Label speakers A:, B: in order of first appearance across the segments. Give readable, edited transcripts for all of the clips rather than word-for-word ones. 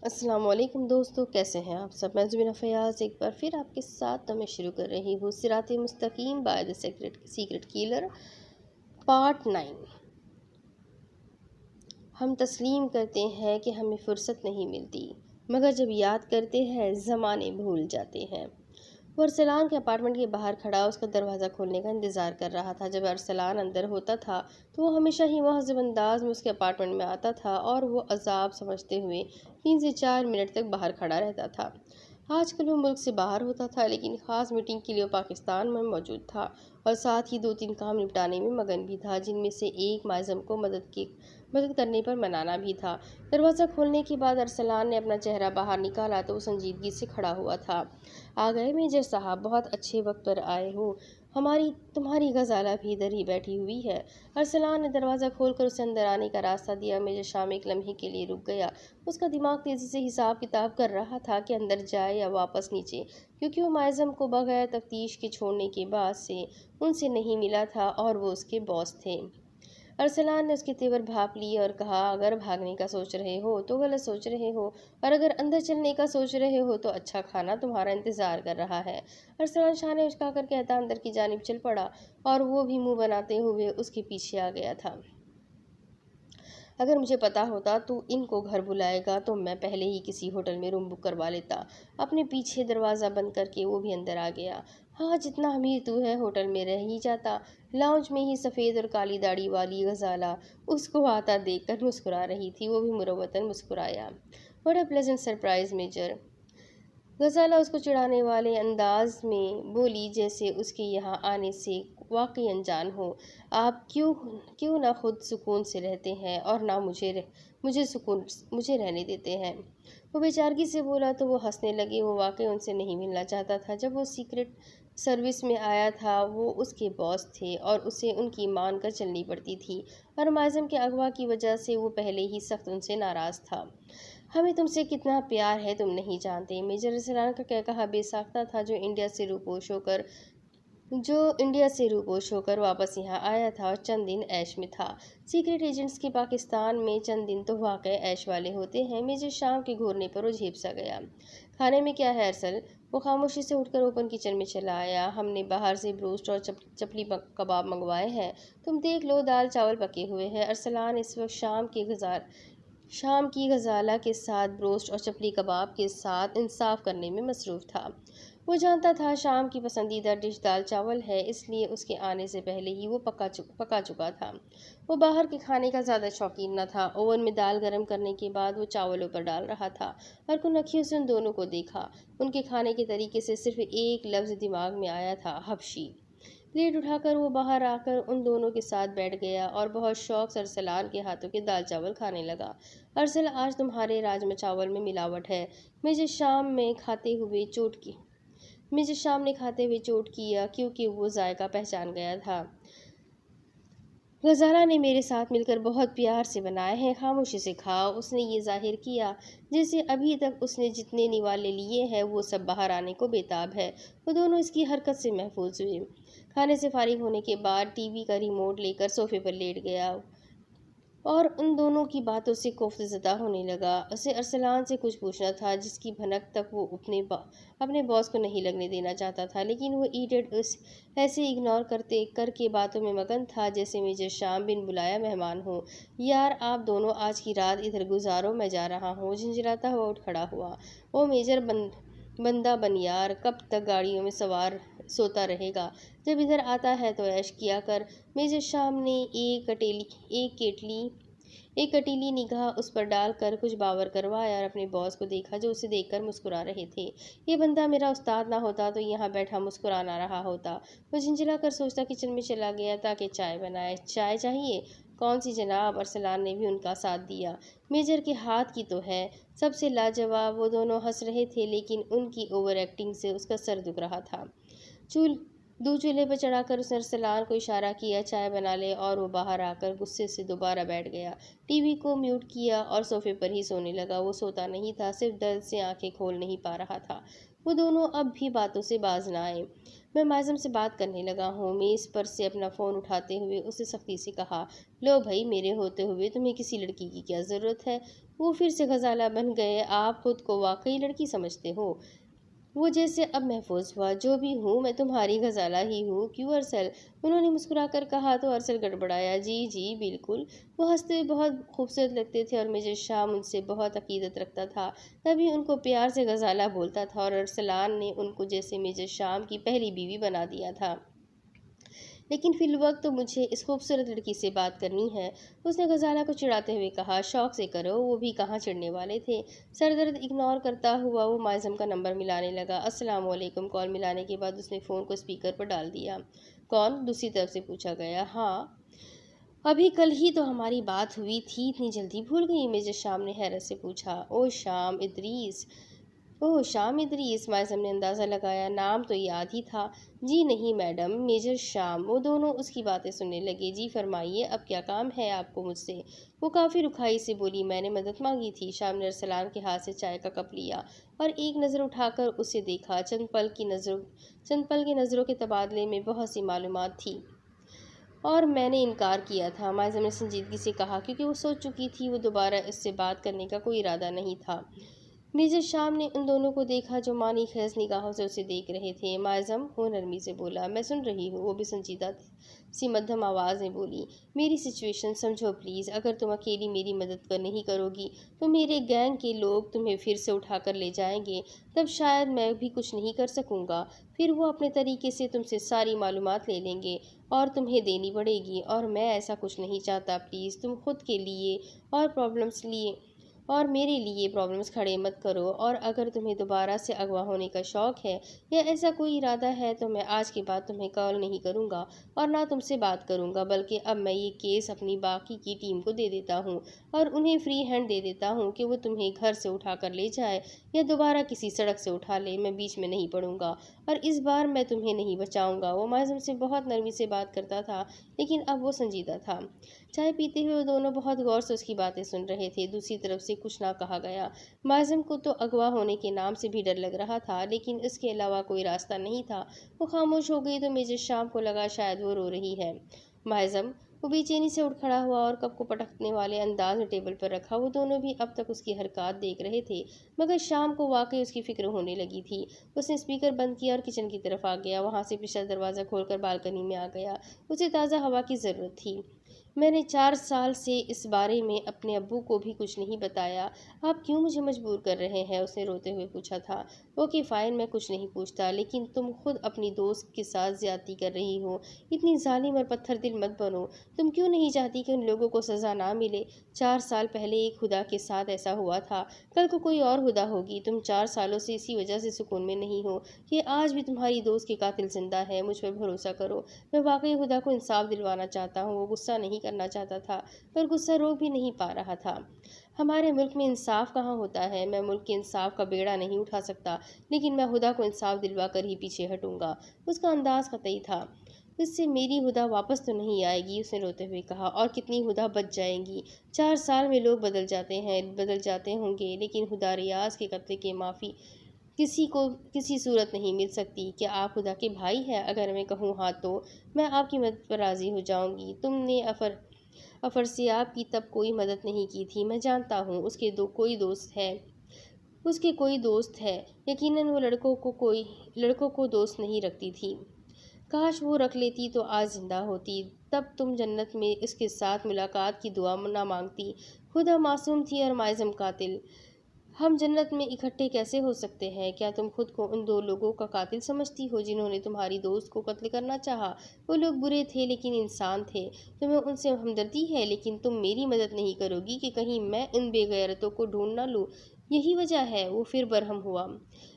A: السلام علیکم دوستو، کیسے ہیں آپ سب؟ میں زبینہ فیاض ایک بار پھر آپ کے ساتھ میں شروع کر رہی ہوں صراط مستقیم by the secret Keller part 9۔ ہم تسلیم کرتے ہیں کہ ہمیں فرصت نہیں ملتی، مگر جب یاد کرتے ہیں زمانے بھول جاتے ہیں۔ وہ ارسلان کے اپارٹمنٹ کے باہر کھڑا اس کا دروازہ کھولنے کا انتظار کر رہا تھا۔ جب ارسلان اندر ہوتا تھا تو وہ ہمیشہ ہی مہذب انداز میں اس کے اپارٹمنٹ میں آتا تھا اور وہ عذاب سمجھتے ہوئے 3 سے 4 منٹ تک باہر کھڑا رہتا تھا۔ آج کل وہ ملک سے باہر ہوتا تھا، لیکن خاص میٹنگ کے لیے وہ پاکستان میں موجود تھا اور ساتھ ہی 2-3 کام نپٹانے میں مگن بھی تھا، جن میں سے ایک معظم کو مدد کرنے پر منانا بھی تھا۔ دروازہ کھولنے کے بعد ارسلان نے اپنا چہرہ باہر نکالا تو وہ سنجیدگی سے کھڑا ہوا تھا۔ آ گئے میجر صاحب، بہت اچھے وقت پر آئے ہو۔ تمہاری غزالہ بھی ادھر ہی بیٹھی ہوئی ہے۔ ارسلان نے دروازہ کھول کر اسے اندر آنے کا راستہ دیا۔ میجر شام ایک لمحے کے لیے رک گیا۔ اس کا دماغ تیزی سے حساب کتاب کر رہا تھا کہ اندر جائے یا واپس نیچے، کیونکہ وہ معظم کو بغیر تفتیش کے چھوڑنے کے بعد سے ان سے نہیں ملا تھا اور وہ اس کے باس تھے۔ ارسلان نے اس کے تیور بھاپ لیے اور کہا، اگر بھاگنے کا سوچ رہے ہو تو غلط سوچ رہے ہو، اور اگر اندر چلنے کا سوچ رہے ہو تو اچھا کھانا تمہارا انتظار کر رہا ہے۔ ارسلان شاہ نے اچکا کر کہتا اندر کی جانب چل پڑا اور وہ بھی منہ بناتے ہوئے اس کے پیچھے آ گیا تھا۔ اگر مجھے پتا ہوتا تو ان کو گھر بلائے گا تو میں پہلے ہی کسی ہوٹل میں روم بک کروا لیتا۔ اپنے پیچھے دروازہ بند کر کے وہ بھی اندر آ گیا۔ ہاں، جتنا امیر تو ہے، ہوٹل میں رہ ہی جاتا۔ لاؤنج میں ہی سفید اور کالی داڑھی والی غزالہ اس کو آتا دیکھ کر مسکرا رہی تھی۔ وہ بھی مروتاً مسکرایا۔ "What a pleasant surprise major!" غزالہ اس کو چڑھانے والے انداز میں بولی جیسے اس کے یہاں آنے سے واقعی انجان ہو۔ "آپ کیوں نہ خود سکون سے رہتے ہیں اور نہ مجھے رہنے دیتے ہیں!" وہ بے چارگی سے بولا تو وہ ہنسنے لگے۔ وہ واقعی ان سے نہیں ملنا چاہتا تھا۔ جب وہ سیکرٹ سروس میں آیا تھا وہ اس کے باس تھے اور اسے ان کی مان کر چلنی پڑتی تھی، اور معظم کے اغوا کی وجہ سے وہ پہلے ہی سخت ان سے ناراض تھا۔ "ہمیں تم سے کتنا پیار ہے تم نہیں جانتے!" میجر ارسلان کا کہا بے ساختہ تھا، جو انڈیا سے روپوش ہو کر واپس یہاں آیا تھا اور چند دن عیش میں تھا۔ سیکرٹ ایجنٹس کے پاکستان میں چند دن تو واقعی عیش والے ہوتے ہیں۔ میجر شام کے گھورنے پر وہ جھیپ سا گیا۔ "کھانے میں کیا ہے ارسل؟" وہ خاموشی سے اٹھ کر اوپن کچن میں چلا آیا۔ "ہم نے باہر سے بروسٹ اور چپلی کباب منگوائے ہیں، تم دیکھ لو۔ دال چاول پکے ہوئے ہیں۔ ارسلان اس وقت شام کی غزالہ کے ساتھ بروسٹ اور چپلی کباب کے ساتھ انصاف کرنے میں مصروف تھا۔ وہ جانتا تھا شام کی پسندیدہ ڈش دال چاول ہے، اس لیے اس کے آنے سے پہلے ہی وہ پکا چکا تھا۔ وہ باہر کے کھانے کا زیادہ شوقین نہ تھا۔ اوون میں دال گرم کرنے کے بعد وہ چاول اوپر ڈال رہا تھا اور کن آنکھیوں سے ان دونوں کو دیکھا۔ ان کے کھانے کے طریقے سے صرف ایک لفظ دماغ میں آیا تھا، حبشی۔ پلیٹ اٹھا کر وہ باہر آ کر ان دونوں کے ساتھ بیٹھ گیا اور بہت شوق سے ارسلان کے ہاتھوں کے دال چاول کھانے لگا۔ "ارسل، آج تمہارے راجما چاول میں ملاوٹ ہے!" میجر شام نے کھاتے ہوئے چوٹ کیا کیونکہ وہ ذائقہ پہچان گیا تھا۔ "غزالہ نے میرے ساتھ مل کر بہت پیار سے بنائے ہیں، خاموشی سے کھاؤ!" اس نے یہ ظاہر کیا جیسے ابھی تک اس نے جتنے نوالے لیے ہیں وہ سب باہر آنے کو بےتاب ہے۔ وہ دونوں اس کی حرکت سے محظوظ ہوئے۔ کھانے سے فارغ ہونے کے بعد ٹی وی کا ریموٹ لے کر صوفے پر لیٹ گیا اور ان دونوں کی باتوں سے کوفت زدہ ہونے لگا۔ اسے ارسلان سے کچھ پوچھنا تھا جس کی بھنک تک وہ اپنے باس کو نہیں لگنے دینا چاہتا تھا، لیکن وہ ایڈیٹ ایسے اگنور کر کے باتوں میں مگن تھا جیسے میجر شام بن بلایا مہمان ہو۔ "یار، آپ دونوں آج کی رات ادھر گزارو، میں جا رہا ہوں۔" جھنجھلاتا ہوا اٹھ کھڑا ہوا۔ "او میجر بندہ بن یار، کب تک گاڑیوں میں سوار سوتا رہے گا؟ جب ادھر آتا ہے تو عیش کیا کر۔" میجر شام نے ایک کٹیلی نگاہ اس پر ڈال کر کچھ باور کروایا اور اپنے باس کو دیکھا جو اسے دیکھ کر مسکرا رہے تھے۔ "یہ بندہ میرا استاد نہ ہوتا تو یہاں بیٹھا مسکرا نہ رہا ہوتا۔" وہ جھنجھلا کر سوچتا کچن میں چلا گیا تاکہ چائے بنائے۔ "چائے چاہیے؟ کون سی جناب؟" ارسلان نے بھی ان کا ساتھ دیا۔ "میجر کے ہاتھ کی تو ہے، سب سے لاجواب۔" وہ دونوں ہنس رہے تھے لیکن ان کی اوور ایکٹنگ سے اس کا سر دکھ رہا تھا۔ دودھ چولہے پر چڑھا کر اس نے ارسلان کو اشارہ کیا، "چائے بنا لے"، اور وہ باہر آ کر غصے سے دوبارہ بیٹھ گیا، ٹی وی کو میوٹ کیا اور صوفے پر ہی سونے لگا۔ وہ سوتا نہیں تھا، صرف درد سے آنکھیں کھول نہیں پا رہا تھا۔ وہ دونوں اب بھی باتوں سے باز نہ آئے۔ "میں معظم سے بات کرنے لگا ہوں۔" میز پر سے اپنا فون اٹھاتے ہوئے اس نے سختی سے کہا۔ "لو بھائی، میرے ہوتے ہوئے تمہیں کسی لڑکی کی کیا ضرورت ہے؟ وہ پھر سے غزالہ بن گئے۔ آپ خود کو واقعی لڑکی سمجھتے ہو؟ وہ جیسے اب محفوظ ہوا۔ جو بھی ہوں میں تمہاری غزالہ ہی ہوں، کیوں ارسل؟ انہوں نے مسکرا کر کہا تو ارسل گڑبڑایا۔ جی جی بالکل۔ وہ ہنستے ہوئے بہت خوبصورت لگتے تھے اور میجر شام ان سے بہت عقیدت رکھتا تھا، تبھی ان کو پیار سے غزالہ بولتا تھا، اور ارسلان نے ان کو جیسے میجر شام کی پہلی بیوی بنا دیا تھا۔ لیکن فی الوقت تو مجھے اس خوبصورت لڑکی سے بات کرنی ہے، اس نے غزالہ کو چڑھاتے ہوئے کہا۔ شوق سے کرو، وہ بھی کہاں چڑھنے والے تھے۔ سر درد اگنور کرتا ہوا وہ معظم کا نمبر ملانے لگا۔ السلام علیکم۔ کال ملانے کے بعد اس نے فون کو اسپیکر پر ڈال دیا۔ کون؟ دوسری طرف سے پوچھا گیا۔ ہاں، ابھی کل ہی تو ہماری بات ہوئی تھی، اتنی جلدی بھول گئی؟ میجر شام نے حیرت سے پوچھا۔ اوہ شام ادریس، معظم نے اندازہ لگایا، نام تو یاد ہی تھا۔ جی نہیں میڈم، میجر شام۔ وہ دونوں اس کی باتیں سننے لگے۔ جی فرمائیے، اب کیا کام ہے آپ کو مجھ سے؟ وہ کافی رکھائی سے بولی۔ میں نے مدد مانگی تھی۔ شام نے ارسلان کے ہاتھ سے چائے کا کپ لیا اور ایک نظر اٹھا کر اسے دیکھا۔ چند پل کی نظروں کے تبادلے میں بہت سی معلومات تھی، اور میں نے انکار کیا تھا، معظم نے سنجیدگی سے کہا، کیونکہ وہ سوچ چکی تھی وہ دوبارہ اس سے بات کرنے کا کوئی ارادہ نہیں تھا۔ میجر شام نے ان دونوں کو دیکھا جو معنی خیز نگاہوں سے اسے دیکھ رہے تھے۔ معظم، وہ نرمی سے بولا، میں سن رہی ہوں۔ وہ بھی سنجیدہ سی مدھم آواز میں بولی، میری سچویشن سمجھو پلیز، اگر تم اکیلی میری مدد نہیں کرو گی تو میرے گینگ کے لوگ تمہیں پھر سے اٹھا کر لے جائیں گے، تب شاید میں بھی کچھ نہیں کر سکوں گا۔ پھر وہ اپنے طریقے سے تم سے ساری معلومات لے لیں گے اور تمہیں دینی پڑے گی، اور میں ایسا کچھ نہیں چاہتا۔ پلیز تم خود کے لیے اور میرے لیے پرابلمز کھڑے مت کرو، اور اگر تمہیں دوبارہ سے اغوا ہونے کا شوق ہے یا ایسا کوئی ارادہ ہے تو میں آج کے بعد تمہیں کال نہیں کروں گا اور نہ تم سے بات کروں گا، بلکہ اب میں یہ کیس اپنی باقی کی ٹیم کو دے دیتا ہوں اور انہیں فری ہینڈ دے دیتا ہوں کہ وہ تمہیں گھر سے اٹھا کر لے جائے یا دوبارہ کسی سڑک سے اٹھا لے، میں بیچ میں نہیں پڑوں گا اور اس بار میں تمہیں نہیں بچاؤں گا۔ وہ معظم سے بہت نرمی سے بات کرتا تھا، لیکن اب وہ سنجیدہ تھا۔ چائے پیتے ہوئے وہ دونوں بہت غور سے اس کی باتیں سن رہے تھے۔ دوسری طرف سے کچھ نہ کہا گیا۔ معظم کو تو اغوا ہونے کے نام سے بھی ڈر لگ رہا تھا، لیکن اس کے علاوہ کوئی راستہ نہیں تھا۔ وہ خاموش ہو گئی تو میجر شام کو لگا شاید وہ رو رہی ہے۔ معظم، وہ بے چینی سے اٹھ کھڑا ہوا اور کپ کو پٹکنے والے انداز میں ٹیبل پر رکھا۔ وہ دونوں بھی اب تک اس کی حرکات دیکھ رہے تھے، مگر شام کو واقعی اس کی فکر ہونے لگی تھی۔ اس نے اسپیکر بند کیا اور کچن کی طرف آ گیا، وہاں سے پچھلا دروازہ کھول کر بالکنی میں آ گیا۔ اسے تازہ ہوا کی ضرورت تھی۔ میں نے 4 سال سے اس بارے میں اپنے ابو کو بھی کچھ نہیں بتایا، آپ کیوں مجھے مجبور کر رہے ہیں؟ اس نے روتے ہوئے پوچھا تھا۔ اوکے فائن، میں کچھ نہیں پوچھتا، لیکن تم خود اپنی دوست کے ساتھ زیادتی کر رہی ہو۔ اتنی ظالم اور پتھر دل مت بنو۔ تم کیوں نہیں چاہتی کہ ان لوگوں کو سزا نہ ملے؟ 4 سال پہلے ایک خدا کے ساتھ ایسا ہوا تھا، کل کو کوئی اور خدا ہوگی۔ تم 4 سالوں سے اسی وجہ سے سکون میں نہیں ہو کہ آج بھی تمہاری دوست کے قاتل زندہ ہے۔ مجھ پر بھروسہ کرو، میں واقعی خدا کو انصاف دلوانا چاہتا ہوں۔ وہ غصہ نہیں کرنا چاہتا تھا، پر غصہ روک بھی نہیں پا رہا تھا۔ ہمارے ملک میں انصاف کہاں ہوتا ہے؟ میں ملک کے انصاف کا بیڑا نہیں اٹھا سکتا، لیکن میں خدا کو انصاف دلوا کر ہی پیچھے ہٹوں گا۔ اس کا انداز قطعی تھا۔ اس سے میری خدا واپس تو نہیں آئے گی، اس نے روتے ہوئے کہا، اور کتنی خدا بچ جائیں گی؟ 4 سال میں لوگ بدل جاتے ہوں گے، لیکن خدا ریاض کے قتل کے معافی کسی کو کسی صورت نہیں مل سکتی۔ کیا آپ خدا کے بھائی ہیں؟ اگر میں کہوں ہاں تو میں آپ کی مدد پر راضی ہو جاؤں گی۔ تم نے افراسیاب کی تب کوئی مدد نہیں کی تھی، میں جانتا ہوں۔ اس کے کوئی دوست ہے، یقیناً وہ لڑکوں کو دوست نہیں رکھتی تھی۔ کاش وہ رکھ لیتی تو آج زندہ ہوتی، تب تم جنت میں اس کے ساتھ ملاقات کی دعا نہ مانگتی۔ خدا معصوم تھی اور معظم قاتل۔ ہم جنت میں اکٹھے کیسے ہو سکتے ہیں؟ کیا تم خود کو ان 2 لوگوں کا قاتل سمجھتی ہو جنہوں نے تمہاری دوست کو قتل کرنا چاہا؟ وہ لوگ برے تھے لیکن انسان تھے۔ تمہیں ان سے ہمدردی ہے، لیکن تم میری مدد نہیں کرو گی کہ کہیں میں ان بے غیرتوں کو ڈھونڈ نہ لوں۔ یہی وجہ ہے۔ وہ پھر برہم ہوا۔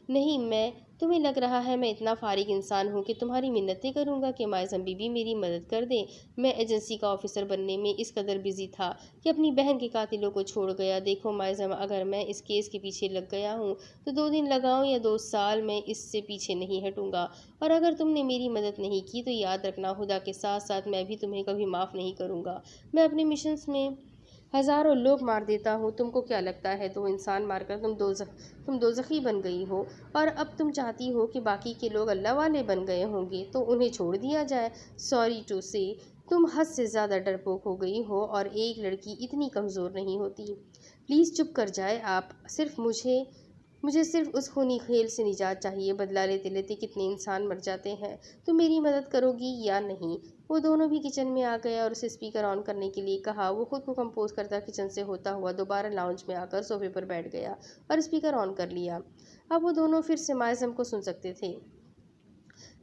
A: نہیں، تمہیں لگ رہا ہے میں اتنا فارغ انسان ہوں کہ تمہاری منتیں کروں گا کہ معظم بی بی میری مدد کر دیں؟ میں ایجنسی کا آفیسر بننے میں اس قدر بزی تھا کہ اپنی بہن کے قاتلوں کو چھوڑ گیا۔ دیکھو معظم، اگر میں اس کیس کے پیچھے لگ گیا ہوں تو 2 دن لگاؤں یا 2 سال، میں اس سے پیچھے نہیں ہٹوں گا، اور اگر تم نے میری مدد نہیں کی تو یاد رکھنا خدا کے ساتھ ساتھ میں بھی تمہیں کبھی معاف نہیں کروں گا۔ میں اپنے مشنز میں ہزاروں لوگ مار دیتا ہوں، تم کو کیا لگتا ہے 2 انسان مار کر تم دوزخی بن گئی ہو، اور اب تم چاہتی ہو کہ باقی کے لوگ اللہ والے بن گئے ہوں گے تو انہیں چھوڑ دیا جائے؟ سوری ٹو سے، تم حد سے زیادہ ڈرپوک ہو گئی ہو اور ایک لڑکی اتنی کمزور نہیں ہوتی۔ پلیز چپ کر جائے آپ۔ مجھے صرف اس خونی کھیل سے نجات چاہیے۔ بدلہ لیتے لیتے کتنے انسان مر جاتے ہیں۔ تم میری مدد کرو گی یا نہیں؟ وہ دونوں بھی کچن میں آ گئے اور اسے اسپیکر آن کرنے کے لیے کہا۔ وہ خود کو کمپوز کرتا کچن سے ہوتا ہوا دوبارہ لاؤنج میں آ کر صوفے پر بیٹھ گیا اور اسپیکر آن کر لیا۔ اب وہ دونوں پھر سے مائزم کو سن سکتے تھے۔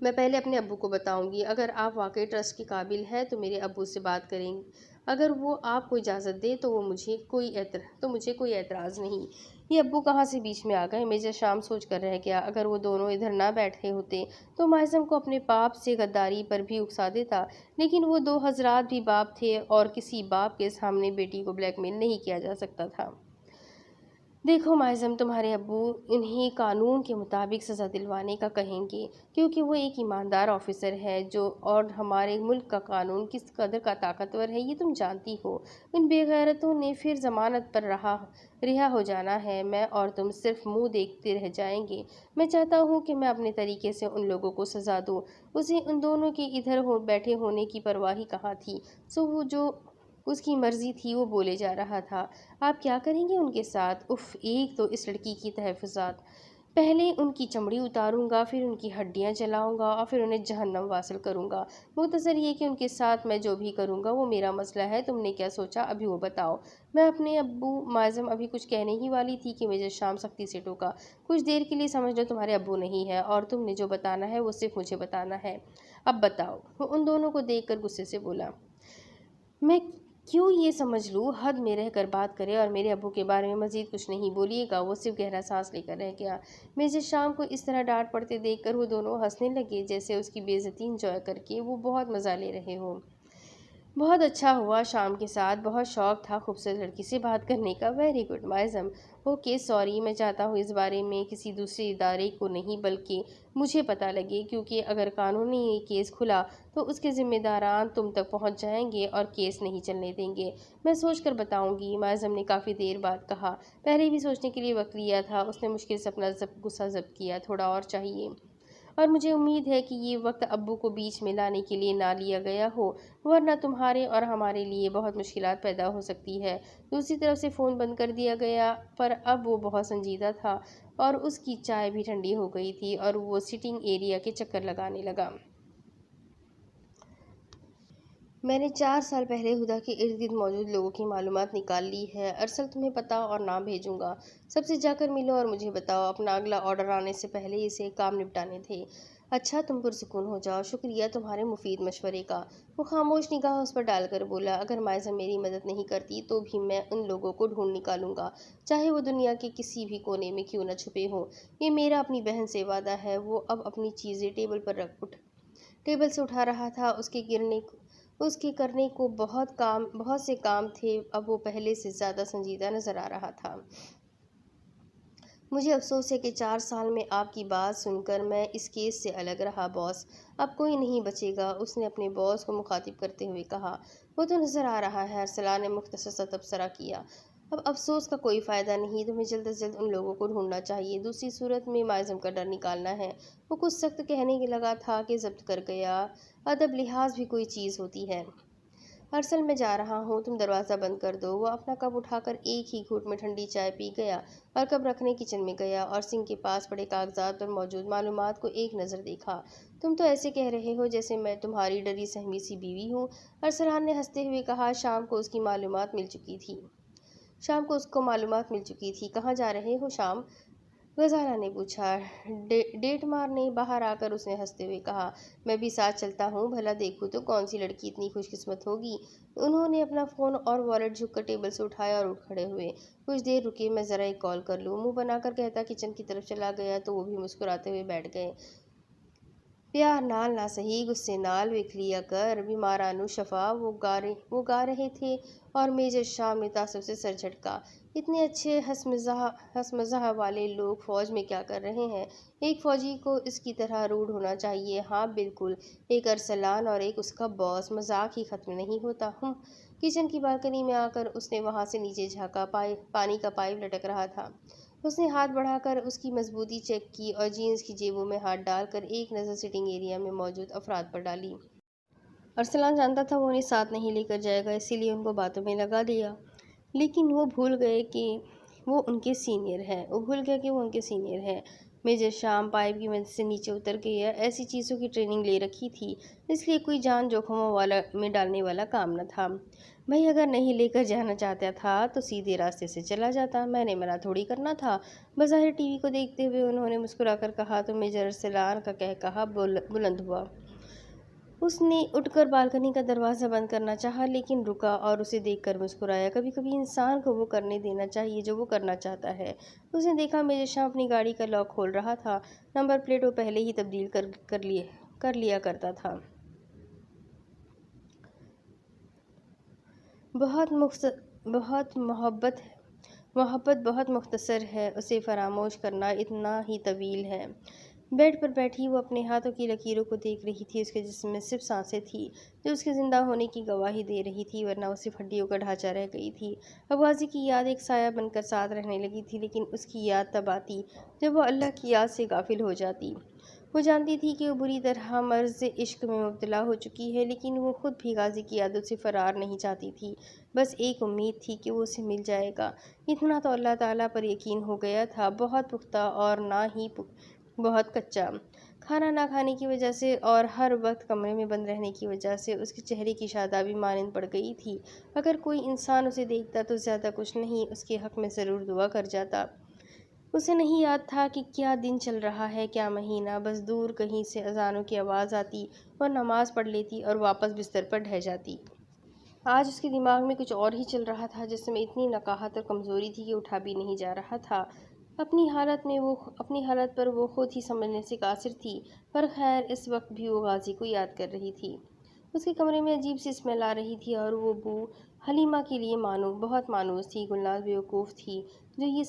A: میں پہلے اپنے ابو کو بتاؤں گی۔ اگر آپ واقعی ٹرسٹ کے قابل ہیں تو میرے ابو سے بات کریں۔ اگر وہ آپ کو اجازت دے تو مجھے کوئی اعتراض نہیں۔ یہ ابو کہاں سے بیچ میں آ گئے؟ میجر شام سوچ کر رہ گیا۔ اگر وہ دونوں ادھر نہ بیٹھے ہوتے تو مائزم کو اپنے باپ سے غداری پر بھی اکسا دیتا، لیکن وہ دو حضرات بھی باپ تھے اور کسی باپ کے سامنے بیٹی کو بلیک میل نہیں کیا جا سکتا تھا۔ دیکھو مائزم، تمہارے ابو انہیں قانون کے مطابق سزا دلوانے کا کہیں گے کیونکہ وہ ایک ایماندار آفیسر ہے اور ہمارے ملک کا قانون کس قدر کا طاقتور ہے یہ تم جانتی ہو۔ ان بے غیرتوں نے پھر ضمانت پر رہا ہو جانا ہے۔ میں اور تم صرف منہ دیکھتے رہ جائیں گے۔ میں چاہتا ہوں کہ میں اپنے طریقے سے ان لوگوں کو سزا دوں۔ اسے ان دونوں کے ادھر بیٹھے ہونے کی پرواہ ہی کہاں تھی؟ وہ جو اس کی مرضی تھی وہ بولے جا رہا تھا۔ آپ کیا کریں گے ان کے ساتھ؟ اف، ایک تو اس لڑکی کی تحفظات۔ پہلے ان کی چمڑی اتاروں گا، پھر ان کی ہڈیاں جلاؤں گا اور پھر انہیں جہنم واصل کروں گا۔ مختصر یہ کہ ان کے ساتھ میں جو بھی کروں گا وہ میرا مسئلہ ہے۔ تم نے کیا سوچا ابھی وہ بتاؤ۔ میں اپنے ابو مائزم ابھی کچھ کہنے ہی والی تھی کہ میجر شام سختی سے ٹوکا۔ کچھ دیر کے لیے سمجھ لو تمہارے ابو نہیں ہیں اور تم نے جو بتانا ہے وہ صرف مجھے بتانا ہے۔ اب بتاؤ۔ وہ ان دونوں کو دیکھ کر غصے سے بولا۔ میں کیوں یہ سمجھ لوں حد میں رہ کر بات کرے اور میرے ابو کے بارے میں مزید کچھ نہیں بولیے گا؟ وہ صرف گہرا سانس لے کر رہ گیا۔ میجر شام کو اس طرح ڈانٹ پڑتے دیکھ کر وہ دونوں ہنسنے لگے جیسے اس کی بے عزتی انجوائے کر کے وہ بہت مزہ لے رہے ہوں۔ بہت اچھا ہوا شام کے ساتھ بہت شوق تھا خوبصورت لڑکی سے بات کرنے کا۔ ویری گڈ مائزم۔ اوکے سوری، میں چاہتا ہوں اس بارے میں کسی دوسرے ادارے کو نہیں بلکہ مجھے پتہ لگے، کیونکہ اگر قانون نے یہ کیس کھلا تو اس کے ذمہ داران تم تک پہنچ جائیں گے اور کیس نہیں چلنے دیں گے۔ میں سوچ کر بتاؤں گی، مائزم نے کافی دیر بعد کہا۔ پہلے بھی سوچنے کے لیے وقت لیا تھا۔ اس نے مشکل سے اپنا غصہ ضبط کیا۔ تھوڑا اور چاہیے، اور مجھے امید ہے کہ یہ وقت ابو کو بیچ میں لانے کے لیے نہ لیا گیا ہو، ورنہ تمہارے اور ہمارے لیے بہت مشکلات پیدا ہو سکتی ہے۔ دوسری طرف سے فون بند کر دیا گیا، پر اب وہ بہت سنجیدہ تھا اور اس کی چائے بھی ٹھنڈی ہو گئی تھی اور وہ سٹنگ ایریا کے چکر لگانے لگا۔ میں نے 4 سال پہلے ہدا کے ارد گرد موجود لوگوں کی معلومات نکال لی ہے۔ ارسل تمہیں پتہ اور نام بھیجوں گا۔ سب سے جا کر ملو اور مجھے بتاؤ۔ اپنا اگلا آرڈر آنے سے پہلے اسے کام نپٹانے تھے۔ اچھا، تم پرسکون ہو جاؤ۔ شکریہ تمہارے مفید مشورے کا۔ وہ خاموش نگاہ اس پر ڈال کر بولا۔ اگر مائزم میری مدد نہیں کرتی تو بھی میں ان لوگوں کو ڈھونڈ نکالوں گا، چاہے وہ دنیا کے کسی بھی کونے میں کیوں نہ چھپے ہوں۔ یہ میرا اپنی بہن سے وعدہ ہے۔ وہ اب اپنی چیزیں ٹیبل سے اٹھا رہا تھا۔ اس کے کرنے کو بہت سے کام تھے۔ اب وہ پہلے سے زیادہ سنجیدہ نظر آ رہا تھا۔ مجھے افسوس ہے کہ 4 سال میں آپ کی بات سن کر میں اس کیس سے الگ رہا باس۔ اب کوئی نہیں بچے گا، اس نے اپنے باس کو مخاطب کرتے ہوئے کہا۔ وہ تو نظر آ رہا ہے، ارسلان نے مختصر سا تبصرہ کیا۔ اب افسوس کا کوئی فائدہ نہیں، تمہیں جلد از جلد ان لوگوں کو ڈھونڈنا چاہیے، دوسری صورت میں مائزم کا ڈر نکالنا ہے۔ وہ کچھ سخت کہنے لگا تھا کہ ضبط کر گیا۔ ادب لحاظ بھی کوئی چیز ہوتی ہے۔ ارسل میں جا رہا ہوں، تم دروازہ بند کر دو۔ وہ اپنا کپ اٹھا کر ایک ہی گھونٹ میں ٹھنڈی چائے پی گیا اور کپ رکھنے کچن میں گیا اور سنک کے پاس پڑے کاغذات پر موجود معلومات کو ایک نظر دیکھا۔ تم تو ایسے کہہ رہے ہو جیسے میں تمہاری ڈری سہمی سی بیوی ہوں، ارسلان نے ہنستے ہوئے کہا۔ شام کو اس کو معلومات مل چکی تھی۔ کہاں جا رہے ہو شام؟ غزالہ نے پوچھا۔ ڈیٹ مارنے۔ باہر آ کر اس نے ہنستے ہوئے کہا۔ میں بھی ساتھ چلتا ہوں، بھلا دیکھوں تو کون سی لڑکی اتنی خوش قسمت ہوگی۔ انہوں نے اپنا فون اور والیٹ جھک کر ٹیبل سے اٹھایا اور اٹھ کھڑے ہوئے۔ کچھ دیر رکے، میں ذرا ایک کال کر لوں، منہ بنا کر کہتا کچن کی طرف چلا گیا تو وہ بھی مسکراتے ہوئے بیٹھ گئے۔ پیار نال نہ سہی، غصے نال ویکھ لیا کر، بیمارانو شفا، وہ گا رہے تھے اور میجر شام نے تعصب سے سر جھٹکا۔ اتنے اچھے ہنس مزاح والے لوگ فوج میں کیا کر رہے ہیں؟ ایک فوجی کو اس کی طرح روڈ ہونا چاہیے۔ ہاں بالکل، ایک ارسلان اور ایک اس کا باس، مذاق ہی ختم نہیں ہوتا۔ کچن کی بالکنی میں آ کر اس نے وہاں سے نیچے جھانکا، پانی کا پائپ لٹک رہا تھا۔ اس نے ہاتھ بڑھا کر اس کی مضبوطی چیک کی اور جینز کی جیبوں میں ہاتھ ڈال کر ایک نظر سٹنگ ایریا میں موجود افراد پر ڈالی۔ ارسلان جانتا تھا وہ انہیں ساتھ نہیں لے کر جائے گا، اسی لیے ان کو باتوں میں لگا دیا، لیکن وہ بھول گئے کہ وہ ان کے سینئر ہے۔ میجر شام پائپ کی مدد سے نیچے اتر گیا، ایسی چیزوں کی ٹریننگ لے رکھی تھی، اس لیے کوئی جان جوخموں میں ڈالنے والا کام نہ تھا۔ بھائی اگر نہیں لے کر جانا چاہتا تھا تو سیدھے راستے سے چلا جاتا، میں نے منع تھوڑی کرنا تھا۔ بظاہر ٹی وی کو دیکھتے ہوئے انہوں نے مسکرا کر کہا تو میجر ارسلان کا کہا بلند ہوا۔ اس نے اٹھ کر بالکنی کا دروازہ بند کرنا چاہا لیکن رکا اور اسے دیکھ کر مسکرایا۔ کبھی کبھی انسان کو وہ کرنے دینا چاہیے جو وہ کرنا چاہتا ہے۔ اس نے دیکھا میجر شاہ اپنی گاڑی کا لاک کھول رہا تھا، نمبر پلیٹ وہ پہلے ہی تبدیل کر لیا کرتا تھا۔ محبت بہت مختصر ہے، اسے فراموش کرنا اتنا ہی طویل ہے۔ بیڈ پر بیٹھی وہ اپنے ہاتھوں کی لکیروں کو دیکھ رہی تھی، اس کے جسم میں صرف سانسیں تھیں جو اس کے زندہ ہونے کی گواہی دے رہی تھی، ورنہ وہ صرف ہڈیوں کا ڈھانچہ رہ گئی تھی۔ اب غازی کی یاد ایک سایہ بن کر ساتھ رہنے لگی تھی، لیکن اس کی یاد تب آتی جب وہ اللہ کی یاد سے غافل ہو جاتی۔ وہ جانتی تھی کہ وہ بری طرح مرض عشق میں مبتلا ہو چکی ہے، لیکن وہ خود بھی غازی کی یادوں سے فرار نہیں چاہتی تھی۔ بس ایک امید تھی کہ وہ اسے مل جائے گا۔ اتنا تو اللہ تعالیٰ پر یقین ہو گیا تھا، بہت پختہ اور نہ ہی بہت کچا۔ کھانا نہ کھانے کی وجہ سے اور ہر وقت کمرے میں بند رہنے کی وجہ سے اس کے چہرے کی شادابی مانند پڑ گئی تھی۔ اگر کوئی انسان اسے دیکھتا تو زیادہ کچھ نہیں، اس کے حق میں ضرور دعا کر جاتا۔ اسے نہیں یاد تھا کہ کیا دن چل رہا ہے، کیا مہینہ، بس دور کہیں سے اذانوں کی آواز آتی، وہ نماز پڑھ لیتی اور واپس بستر پر ڈھہ جاتی۔ آج اس کے دماغ میں کچھ اور ہی چل رہا تھا، جس میں اتنی نقاہت اور کمزوری تھی کہ اٹھا بھی نہیں جا رہا تھا۔ اپنی حالت پر وہ خود ہی سمجھنے سے قاصر تھی، پر خیر اس وقت بھی وہ غازی کو یاد کر رہی تھی۔ اس کے کمرے میں عجیب سی اسمیل آ رہی تھی اور وہ بو حلیمہ کے لیے بہت مانوس تھی۔ گلناز بیوقوف تھی جو یہ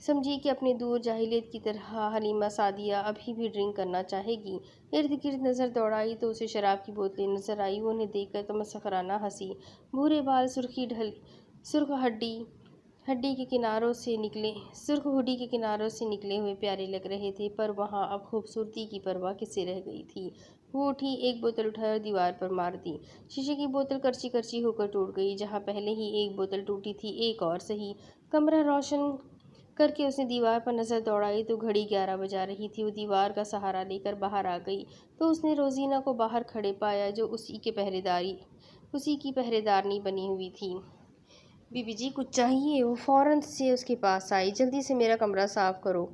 A: سمجھی کہ اپنے دور جاہلیت کی طرح حلیمہ سعدیہ ابھی بھی ڈرنک کرنا چاہے گی۔ ارد گرد نظر دوڑائی تو اسے شراب کی بوتلیں نظر آئی، وہ انہیں دیکھ کر تمسخرانہ ہنسی۔ بھورے بال سرخ ہڈی کے کناروں سے نکلے ہوئے پیارے لگ رہے تھے، پر وہاں اب خوبصورتی کی پرواہ کسے رہ گئی تھی۔ وہ اٹھی، ایک بوتل اٹھائی اور دیوار پر مار دی۔ شیشے کی بوتل کرچی ہو کر ٹوٹ گئی، جہاں پہلے ہی ایک بوتل ٹوٹی تھی ایک اور سہی۔ کمرہ روشن کر کے اس نے دیوار پر نظر دوڑائی تو گھڑی 11 بجا رہی تھی۔ وہ دیوار کا سہارا لے کر باہر آ گئی تو اس نے روزینہ کو باہر کھڑے پایا جو اسی کی پہرے دارنی بنی ہوئی تھی۔ بی بی جی کچھ چاہیے؟ وہ فوراً سے اس کے پاس آئی۔ جلدی سے میرا کمرہ صاف کرو۔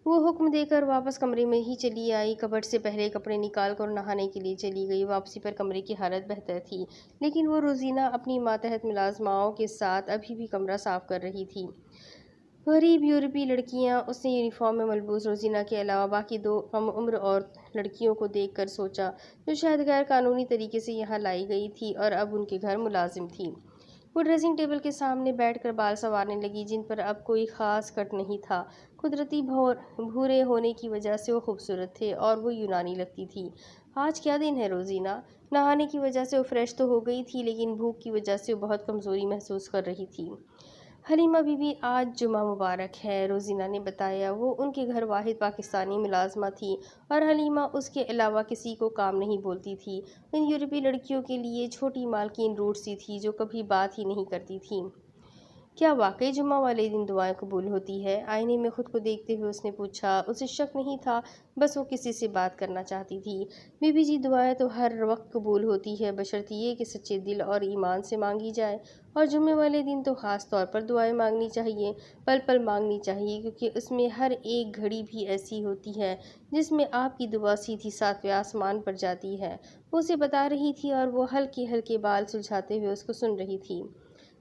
A: وہ حکم دے کر واپس کمرے میں ہی چلی آئی، کبرڈ سے پہلے کپڑے نکال کر نہانے کے لیے چلی گئی۔ واپسی پر کمرے کی حالت بہتر تھی، لیکن وہ روزینہ اپنی ماتحت ملازماؤں کے ساتھ ابھی بھی کمرہ صاف کر رہی تھی۔ غریب یورپی لڑکیاں، اس نے یونیفارم میں ملبوس روزینہ کے علاوہ باقی 2 کم عمر اور لڑکیوں کو دیکھ کر سوچا، جو شاید غیر قانونی طریقے سے یہاں لائی گئی تھی اور اب ان کے گھر ملازم تھیں۔ وہ ڈریسنگ ٹیبل کے سامنے بیٹھ کر بال سنوارنے لگی، جن پر اب کوئی خاص کٹ نہیں تھا۔ قدرتی بھورے ہونے کی وجہ سے وہ خوبصورت تھے اور وہ یونانی لگتی تھی۔ آج کیا دن ہے روزینہ؟ نہانے کی وجہ سے وہ فریش تو ہو گئی تھی، لیکن بھوک کی وجہ سے وہ بہت کمزوری محسوس کر رہی تھی۔ حلیمہ بی بی آج جمعہ مبارک ہے، روزینہ نے بتایا۔ وہ ان کے گھر واحد پاکستانی ملازمہ تھی اور حلیمہ اس کے علاوہ کسی کو کام نہیں بولتی تھی۔ ان یورپی لڑکیوں کے لیے چھوٹی مالکین روٹ سی تھی جو کبھی بات ہی نہیں کرتی تھیں۔ کیا واقعی جمعہ والے دن دعائیں قبول ہوتی ہے؟ آئینے میں خود کو دیکھتے ہوئے اس نے پوچھا۔ اسے شک نہیں تھا، بس وہ کسی سے بات کرنا چاہتی تھی۔ بی بی جی دعائیں تو ہر وقت قبول ہوتی ہے، بشرط یہ کہ سچے دل اور ایمان سے مانگی جائے، اور جمعے والے دن تو خاص طور پر دعائیں مانگنی چاہیے، پل پل مانگنی چاہیے، کیونکہ اس میں ہر ایک گھڑی بھی ایسی ہوتی ہے جس میں آپ کی دعا سیدھی 7ویں آسمان پر جاتی ہے۔ وہ اسے بتا رہی تھی اور وہ ہلکے ہلکے بال سلجھاتے ہوئے اس کو سن رہی تھی۔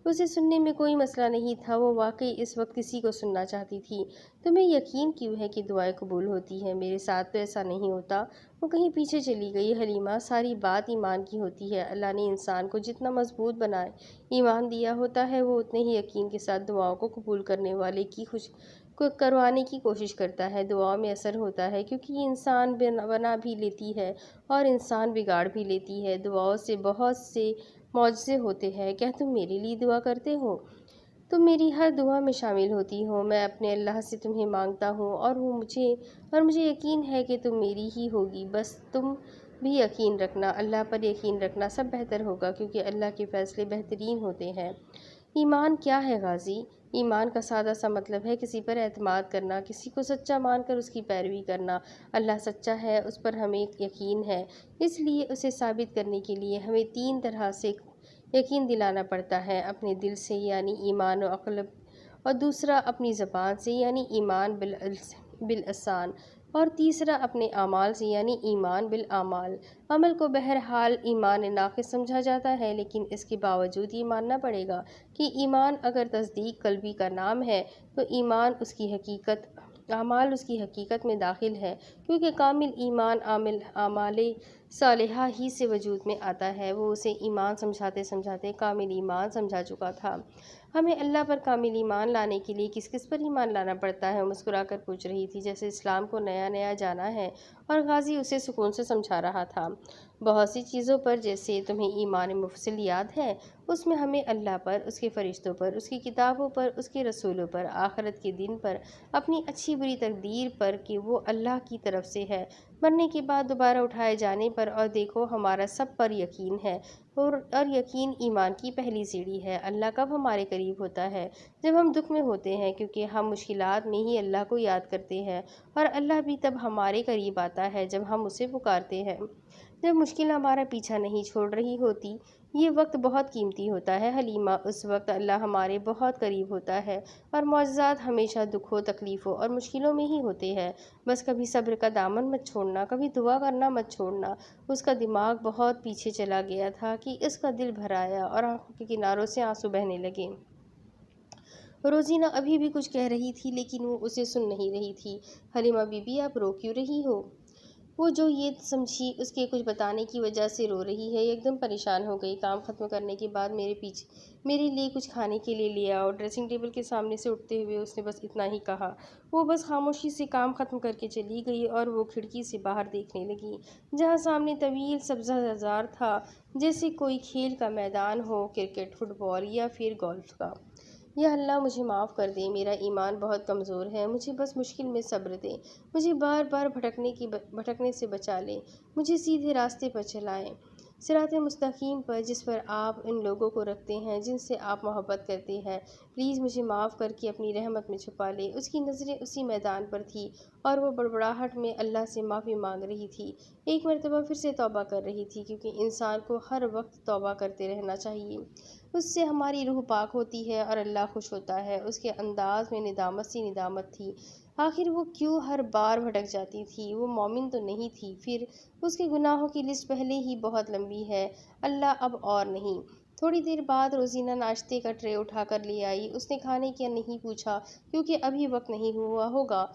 A: اسے سننے میں کوئی مسئلہ نہیں تھا، وہ واقعی اس وقت کسی کو سننا چاہتی تھی۔ تمہیں یقین کیوں ہے کہ دعائیں قبول ہوتی ہیں؟ میرے ساتھ تو ایسا نہیں ہوتا۔ وہ کہیں پیچھے چلی گئی۔ حلیمہ، ساری بات ایمان کی ہوتی ہے۔ اللہ نے انسان کو جتنا مضبوط بنائے ایمان دیا ہوتا ہے، وہ اتنے ہی یقین کے ساتھ دعاؤں کو قبول کروانے کی کوشش کرتا ہے۔ دعاؤں میں اثر ہوتا ہے، کیونکہ یہ انسان بنا بھی لیتی ہے اور انسان بگاڑ بھی لیتی ہے۔ دعاؤں سے بہت سے معجزے ہوتے ہیں۔ کیا تم میرے لیے دعا کرتے ہو؟ تم میری ہر دعا میں شامل ہوتی ہو۔ میں اپنے اللہ سے تمہیں مانگتا ہوں اور مجھے یقین ہے کہ تم میری ہی ہوگی، بس تم بھی یقین رکھنا، اللہ پر یقین رکھنا سب بہتر ہوگا، کیونکہ اللہ کے فیصلے بہترین ہوتے ہیں۔ ایمان کیا ہے غازی؟ ایمان کا سادہ سا مطلب ہے کسی پر اعتماد کرنا، کسی کو سچا مان کر اس کی پیروی کرنا۔ اللہ سچا ہے، اس پر ہمیں یقین ہے، اس لیے اسے ثابت کرنے کے لیے ہمیں 3 طرح سے یقین دلانا پڑتا ہے: اپنے دل سے یعنی ایمان و عقل، اور دوسرا اپنی زبان سے یعنی ایمان باللسان، اور تیسرا اپنے اعمال سے یعنی ایمان بالاعمال۔ عمل کو بہرحال ایمان ناقص سمجھا جاتا ہے، لیکن اس کے باوجود یہ ماننا پڑے گا کہ ایمان اگر تصدیق قلبی کا نام ہے تو ایمان اس کی حقیقت، اعمال اس کی حقیقت میں داخل ہے، کیونکہ کامل ایمان اعمال صالحہ ہی سے وجود میں آتا ہے۔ وہ اسے ایمان سمجھاتے سمجھاتے کامل ایمان سمجھا چکا تھا۔ ہمیں اللہ پر کامل ایمان لانے کے لیے کس کس پر ایمان لانا پڑتا ہے؟ مسکرا کر پوچھ رہی تھی، جیسے اسلام کو نیا نیا جانا ہے، اور غازی اسے سکون سے سمجھا رہا تھا۔ بہت سی چیزوں پر، جیسے تمہیں ایمان مفصل یاد ہے، اس میں ہمیں اللہ پر، اس کے فرشتوں پر، اس کی کتابوں پر، اس کے رسولوں پر، آخرت کے دن پر، اپنی اچھی بری تقدیر پر کہ وہ اللہ کی طرف سے ہے، مرنے کے بعد دوبارہ اٹھائے جانے پر، اور دیکھو ہمارا سب پر یقین ہے، اور یقین ایمان کی پہلی سیڑھی ہے۔ اللہ کب ہمارے قریب ہوتا ہے؟ جب ہم دکھ میں ہوتے ہیں، کیونکہ ہم مشکلات میں ہی اللہ کو یاد کرتے ہیں، اور اللہ بھی تب ہمارے قریب آتا ہے جب ہم اسے پکارتے ہیں، جب مشکل ہمارا پیچھا نہیں چھوڑ رہی ہوتی۔ یہ وقت بہت قیمتی ہوتا ہے حلیمہ، اس وقت اللہ ہمارے بہت قریب ہوتا ہے، اور معجزات ہمیشہ دکھوں، تکلیفوں اور مشکلوں میں ہی ہوتے ہیں۔ بس کبھی صبر کا دامن مت چھوڑنا، کبھی دعا کرنا مت چھوڑنا۔ اس کا دماغ بہت پیچھے چلا گیا تھا کہ اس کا دل بھر آیا اور آنکھوں کے کناروں سے آنسو بہنے لگے۔ روزینہ ابھی بھی کچھ کہہ رہی تھی، لیکن وہ اسے سن نہیں رہی تھی۔ حلیمہ بی بی، آپ رو کیوں رہی ہو؟ وہ جو یہ سمجھی اس کے کچھ بتانے کی وجہ سے رو رہی ہے، ایک دم پریشان ہو گئی۔ کام ختم کرنے کے بعد میرے لیے کچھ کھانے کے لیے لے آؤ۔ ڈریسنگ ٹیبل کے سامنے سے اٹھتے ہوئے اس نے بس اتنا ہی کہا۔ وہ بس خاموشی سے کام ختم کر کے چلی گئی، اور وہ کھڑکی سے باہر دیکھنے لگی، جہاں سامنے طویل سبزہ بازار تھا، جیسے کوئی کھیل کا میدان ہو، کرکٹ، فٹ بال یا پھر گولف کا۔ یا اللہ، مجھے معاف کر دے، میرا ایمان بہت کمزور ہے، مجھے بس مشکل میں صبر دے، مجھے بار بار بھٹکنے سے بچا لے، مجھے سیدھے راستے پر چلائے، صراط مستقیم پر، جس پر آپ ان لوگوں کو رکھتے ہیں جن سے آپ محبت کرتے ہیں۔ پلیز مجھے معاف کر کے اپنی رحمت میں چھپا لے۔ اس کی نظریں اسی میدان پر تھیں، اور وہ بڑبڑاہٹ میں اللہ سے معافی مانگ رہی تھی، ایک مرتبہ پھر سے توبہ کر رہی تھی، کیونکہ انسان کو ہر وقت توبہ کرتے رہنا چاہیے، اس سے ہماری روح پاک ہوتی ہے اور اللہ خوش ہوتا ہے۔ اس کے انداز میں ندامت سی ندامت تھی، آخر وہ کیوں ہر بار بھٹک جاتی تھی؟ وہ مومن تو نہیں تھی؟ پھر اس کے گناہوں کی لسٹ پہلے ہی بہت لمبی ہے، اللہ اب اور نہیں۔ تھوڑی دیر بعد روزینہ ناشتے کا ٹرے اٹھا کر لے آئی۔ اس نے کھانے کا نہیں پوچھا، کیونکہ ابھی وقت نہیں ہوا ہوگا،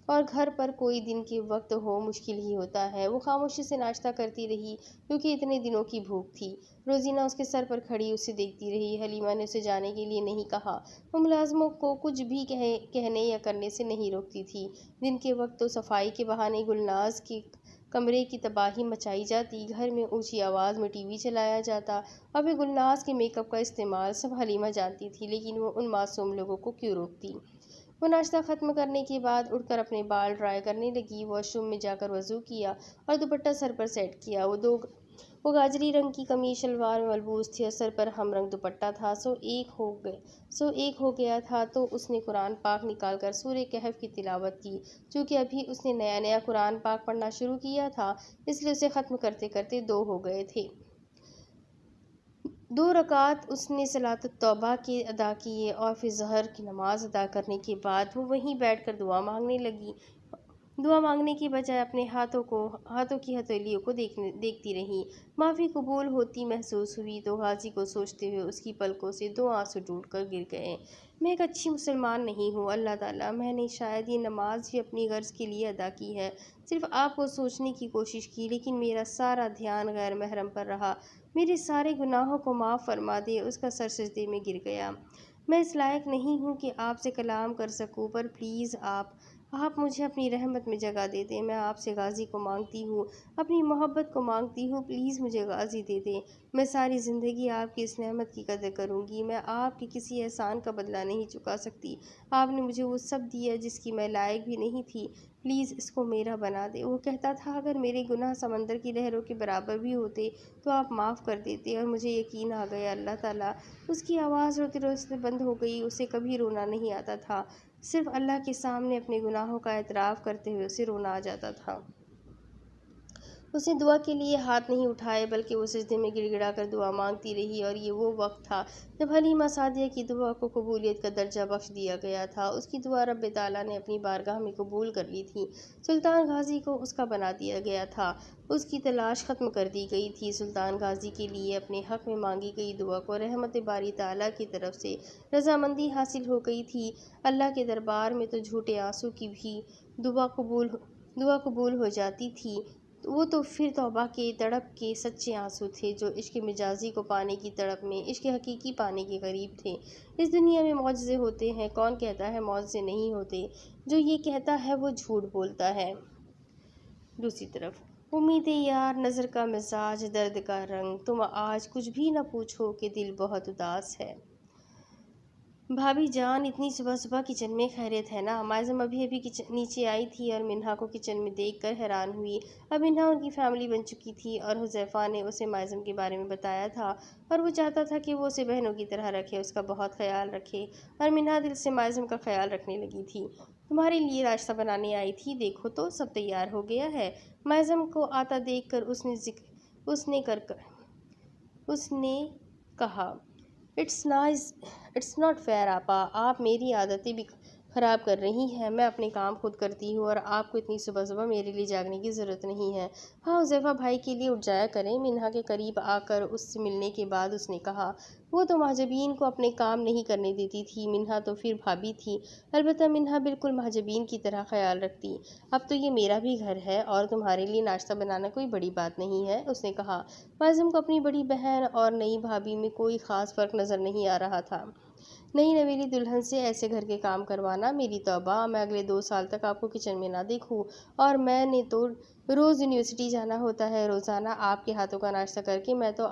A: اور گھر پر کوئی دن کے وقت ہو مشکل ہی ہوتا ہے۔ وہ خاموشی سے ناشتہ کرتی رہی، کیونکہ اتنے دنوں کی بھوک تھی۔ روزینہ اس کے سر پر کھڑی اسے دیکھتی رہی۔ حلیمہ نے اسے جانے کے لیے نہیں کہا، وہ ملازموں کو کچھ بھی کہنے یا کرنے سے نہیں روکتی تھی۔ دن کے وقت تو صفائی کے بہانے گلناز کے کمرے کی تباہی مچائی جاتی، گھر میں اونچی آواز میں ٹی وی چلایا جاتا، اور پھر گلناز کے میک اپ کا استعمال سب حلیمہ جانتی تھی، لیکن وہ ان معصوم لوگوں کو کیوں روکتی؟ وہ ناشتہ ختم کرنے کے بعد اٹھ کر اپنے بال ڈرائی کرنے لگی۔ واش روم میں جا کر وضو کیا اور دوپٹہ سر پر سیٹ کیا۔ وہ گاجری رنگ کی قمیص شلوار میں ملبوس تھی، اور سر پر ہم رنگ دوپٹہ تھا۔ سو ایک ہو گیا تھا تو اس نے قرآن پاک نکال کر سورہ کہف کی تلاوت کی۔ چونکہ ابھی اس نے نیا نیا قرآن پاک پڑھنا شروع کیا تھا، اس لیے اسے ختم کرتے کرتے 2 ہو گئے تھے۔ 2 رکعات اس نے صلاۃ التوبہ کے ادا کیے، اور پھر ظہر کی نماز ادا کرنے کے بعد وہ وہیں بیٹھ کر دعا مانگنے لگی۔ دعا مانگنے کی بجائے اپنے ہاتھوں کی ہتھیلیوں کو دیکھتی رہی۔ معافی قبول ہوتی محسوس ہوئی تو غازی کو سوچتے ہوئے اس کی پلکوں سے 2 آنسو ٹوٹ کر گر گئے۔ میں ایک اچھی مسلمان نہیں ہوں اللہ تعالیٰ، میں نے شاید یہ نماز بھی اپنی غرض کے لیے ادا کی ہے، صرف آپ کو سوچنے کی کوشش کی، لیکن میرا سارا دھیان غیر محرم پر رہا، میرے سارے گناہوں کو معاف فرما دے۔ اس کا سر سجدے میں گر گیا۔ میں اس لائق نہیں ہوں کہ آپ سے کلام کر سکوں، پر پلیز آپ مجھے اپنی رحمت میں جگہ دے دیں، میں آپ سے غازی کو مانگتی ہوں، اپنی محبت کو مانگتی ہوں، پلیز مجھے غازی دے دیں۔ میں ساری زندگی آپ کی اس نعمت کی قدر کروں گی، میں آپ کے کسی احسان کا بدلہ نہیں چکا سکتی۔ آپ نے مجھے وہ سب دیا جس کی میں لائق بھی نہیں تھی، پلیز اس کو میرا بنا دے۔ وہ کہتا تھا اگر میرے گناہ سمندر کی لہروں کے برابر بھی ہوتے تو آپ معاف کر دیتے، اور مجھے یقین آ گیا اللہ تعالیٰ۔ اس کی آواز روتے روتے بند ہو گئی، اسے کبھی رونا نہیں آتا تھا، صرف اللہ کے سامنے اپنے گناہوں کا اعتراف کرتے ہوئے اسے رونا آ جاتا تھا۔ اس نے دعا کے لیے ہاتھ نہیں اٹھائے بلکہ وہ سجدے میں گڑ گڑا کر دعا مانگتی رہی، اور یہ وہ وقت تھا جب حلیمہ سعدیہ کی دعا کو قبولیت کا درجہ بخش دیا گیا تھا۔ اس کی دعا رب تعالیٰ نے اپنی بارگاہ میں قبول کر لی تھی۔ سلطان غازی کو اس کا بنا دیا گیا تھا، اس کی تلاش ختم کر دی گئی تھی۔ سلطان غازی کے لیے اپنے حق میں مانگی گئی دعا کو رحمت باری تعالیٰ کی طرف سے رضامندی حاصل ہو گئی تھی۔ اللہ کے دربار میں تو جھوٹے آنسو کی بھی دعا قبول ہو جاتی تھی، وہ تو پھر توبہ کے تڑپ کے سچے آنسو تھے جو عشق مجازی کو پانے کی تڑپ میں عشق حقیقی پانے کے قریب تھے۔ اس دنیا میں معجزے ہوتے ہیں، کون کہتا ہے معجزے نہیں ہوتے؟ جو یہ کہتا ہے وہ جھوٹ بولتا ہے۔ دوسری طرف امید یار، نظر کا مزاج، درد کا رنگ، تم آج کچھ بھی نہ پوچھو کہ دل بہت اداس ہے۔ بھابی جان، اتنی صبح صبح کچن میں خیریت ہے نا؟ مائزم ابھی نیچے آئی تھی اور منہا کو کچن میں دیکھ کر حیران ہوئی۔ اب منہا ان کی فیملی بن چکی تھی اور حذیفہ نے اسے مائزم کے بارے میں بتایا تھا، اور وہ چاہتا تھا کہ وہ اسے بہنوں کی طرح رکھے، اس کا بہت خیال رکھے، اور منہا دل سے مائزم کا خیال رکھنے لگی تھی۔ تمہارے لیے ناشتہ بنانے آئی تھی، دیکھو تو سب تیار ہو گیا ہے۔ مائزم کو آتا دیکھ کر اس نے کہا، اٹس ناٹ فیئر آپا، آپ میری عادتیں بھی خراب کر رہی ہیں، میں اپنے کام خود کرتی ہوں اور آپ کو اتنی صبح صبح میرے لیے جاگنے کی ضرورت نہیں ہے۔ ہاں، حذیفہ بھائی کے لیے اٹھ جایا کریں۔ منہا کے قریب آ کر اس سے ملنے کے بعد اس نے کہا، وہ تو محجبین کو اپنے کام نہیں کرنے دیتی تھی، منہا تو پھر بھابی تھی، البتہ منہا بالکل محجبین کی طرح خیال رکھتی۔ اب تو یہ میرا بھی گھر ہے اور تمہارے لیے ناشتہ بنانا کوئی بڑی بات نہیں ہے، اس نے کہا۔ مائزم کو اپنی بڑی بہن اور نئی بھابی میں کوئی خاص فرق نظر نہیں آ رہا تھا۔ نئی نویلی دلہن سے ایسے گھر کے کام کروانا، میری توبہ، میں اگلے 2 سال تک آپ کو کچن میں نہ دیکھوں، اور میں نے تو روز یونیورسٹی جانا ہوتا ہے، روزانہ آپ کے ہاتھوں کا ناشتہ کر کے میں تو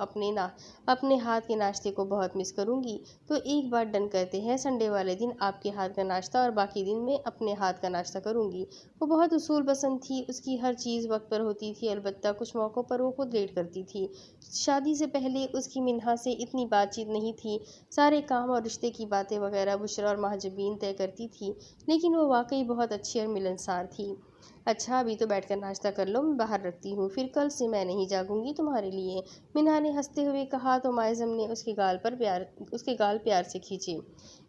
A: اپنے ہاتھ کے ناشتے کو بہت مس کروں گی۔ تو ایک بات ڈن کرتے ہیں، سنڈے والے دن آپ کے ہاتھ کا ناشتہ اور باقی دن میں اپنے ہاتھ کا ناشتہ کروں گی۔ وہ بہت اصول پسند تھی، اس کی ہر چیز وقت پر ہوتی تھی، البتہ کچھ موقعوں پر وہ خود لیٹ کرتی تھی۔ شادی سے پہلے اس کی منہا سے اتنی بات چیت نہیں تھی، سارے کام اور رشتے کی باتیں وغیرہ بشریٰ اور محجبین طے کرتی تھی، لیکن وہ واقعی بہت اچھی اور ملنسار تھی۔ اچھا، ابھی تو بیٹھ کر ناشتہ کر لو، میں باہر رکھتی ہوں، پھر کل سے میں نہیں جاگوں گی تمہارے لیے، منہا نے ہنستے ہوئے کہا تو مائزم نے اس کے گال پیار سے کھینچے۔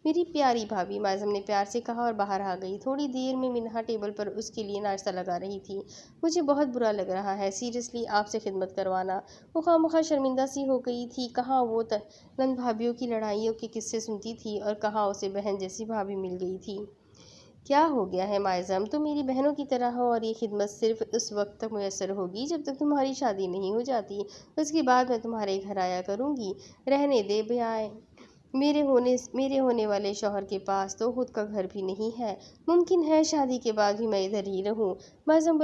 A: میری پیاری بھابی، مائزم نے پیار سے کہا اور باہر آ گئی۔ تھوڑی دیر میں منہا ٹیبل پر اس کے لیے ناشتہ لگا رہی تھی۔ مجھے بہت برا لگ رہا ہے سیریسلی آپ سے خدمت کروانا۔ وہ خواہ شرمندہ سی ہو گئی تھی، کہاں وہ نند بھابیوں کی لڑائیوں کے قصے سنتی تھی اور کہاں اسے بہن جیسی بھابی مل گئی تھی۔ کیا ہو گیا ہے مائزم، تم میری بہنوں کی طرح ہو اور یہ خدمت صرف اس وقت تک میسر ہوگی جب تک تمہاری شادی نہیں ہو جاتی، اس کے بعد میں تمہارے گھر آیا کروں گی۔ رہنے دے بیائے، میرے ہونے والے شوہر کے پاس تو خود کا گھر بھی نہیں ہے، ممکن ہے شادی کے بعد بھی میں ادھر ہی رہوں۔ مائزم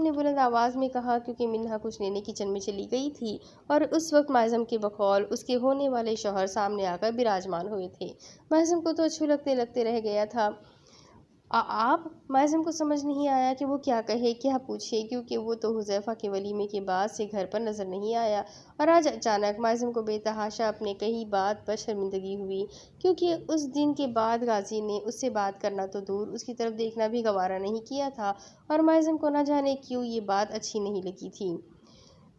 A: نے بلند آواز میں کہا، کیونکہ منہا کچھ لینے کچن میں چلی گئی تھی اور اس وقت مائزم کے بقول اس کے ہونے والے شوہر سامنے آ کر براجمان ہوئے تھے۔ مائزم کو تو اچھو لگتے رہ گیا تھا۔ آپ؟ مائزم کو سمجھ نہیں آیا کہ وہ کیا کہے، کیا پوچھے، کیونکہ وہ تو حذیفہ کے ولیمے کے بعد سے گھر پر نظر نہیں آیا، اور آج اچانک مائزم کو بے تحاشا اپنے کہی بات پر شرمندگی ہوئی، کیونکہ اس دن کے بعد غازی نے اس سے بات کرنا تو دور، اس کی طرف دیکھنا بھی گوارا نہیں کیا تھا، اور مائزم کو نہ جانے کیوں یہ بات اچھی نہیں لگی تھی۔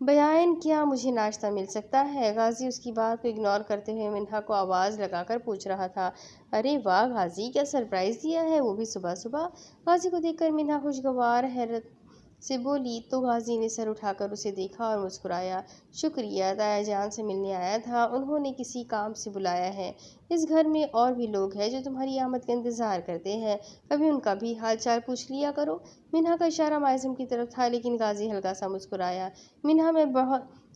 A: بیائن، کیا مجھے ناشتہ مل سکتا ہے؟ غازی اس کی بات کو اگنور کرتے ہوئے منہا کو آواز لگا کر پوچھ رہا تھا۔ ارے واہ غازی، کیا سرپرائز دیا ہے، وہ بھی صبح صبح! غازی کو دیکھ کر منہا خوشگوار حیرت سے بولی تو غازی نے سر اٹھا کر اسے دیکھا اور مسکرایا۔ شکریہ، تایا جان سے ملنے آیا تھا، انہوں نے کسی کام سے بلایا ہے۔ اس گھر میں اور بھی لوگ ہیں جو تمہاری آمد کا انتظار کرتے ہیں، کبھی ان کا بھی حال چال پوچھ لیا کرو۔ منہا کا اشارہ مائزم کی طرف تھا، لیکن غازی ہلکا سا مسکرایا۔ منہا،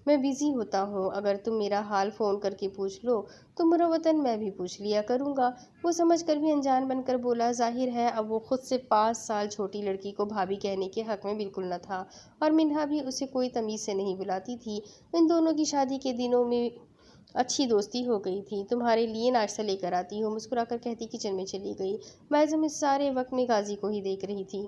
A: میں بزی ہوتا ہوں، اگر تم میرا حال فون کر کے پوچھ لو تو مروتاً میں بھی پوچھ لیا کروں گا۔ وہ سمجھ کر بھی انجان بن کر بولا۔ ظاہر ہے اب وہ خود سے 5 سال چھوٹی لڑکی کو بھابھی کہنے کے حق میں بالکل نہ تھا، اور منہا بھی اسے کوئی تمیز سے نہیں بلاتی تھی۔ ان دونوں کی شادی کے دنوں میں اچھی دوستی ہو گئی تھی۔ تمہارے لیے ناشتہ لے کر آتی ہوں، مسکرا کر کہتی کچن میں چلی گئی۔ معظم اس سارے وقت میں غازی کو ہی دیکھ رہی تھی۔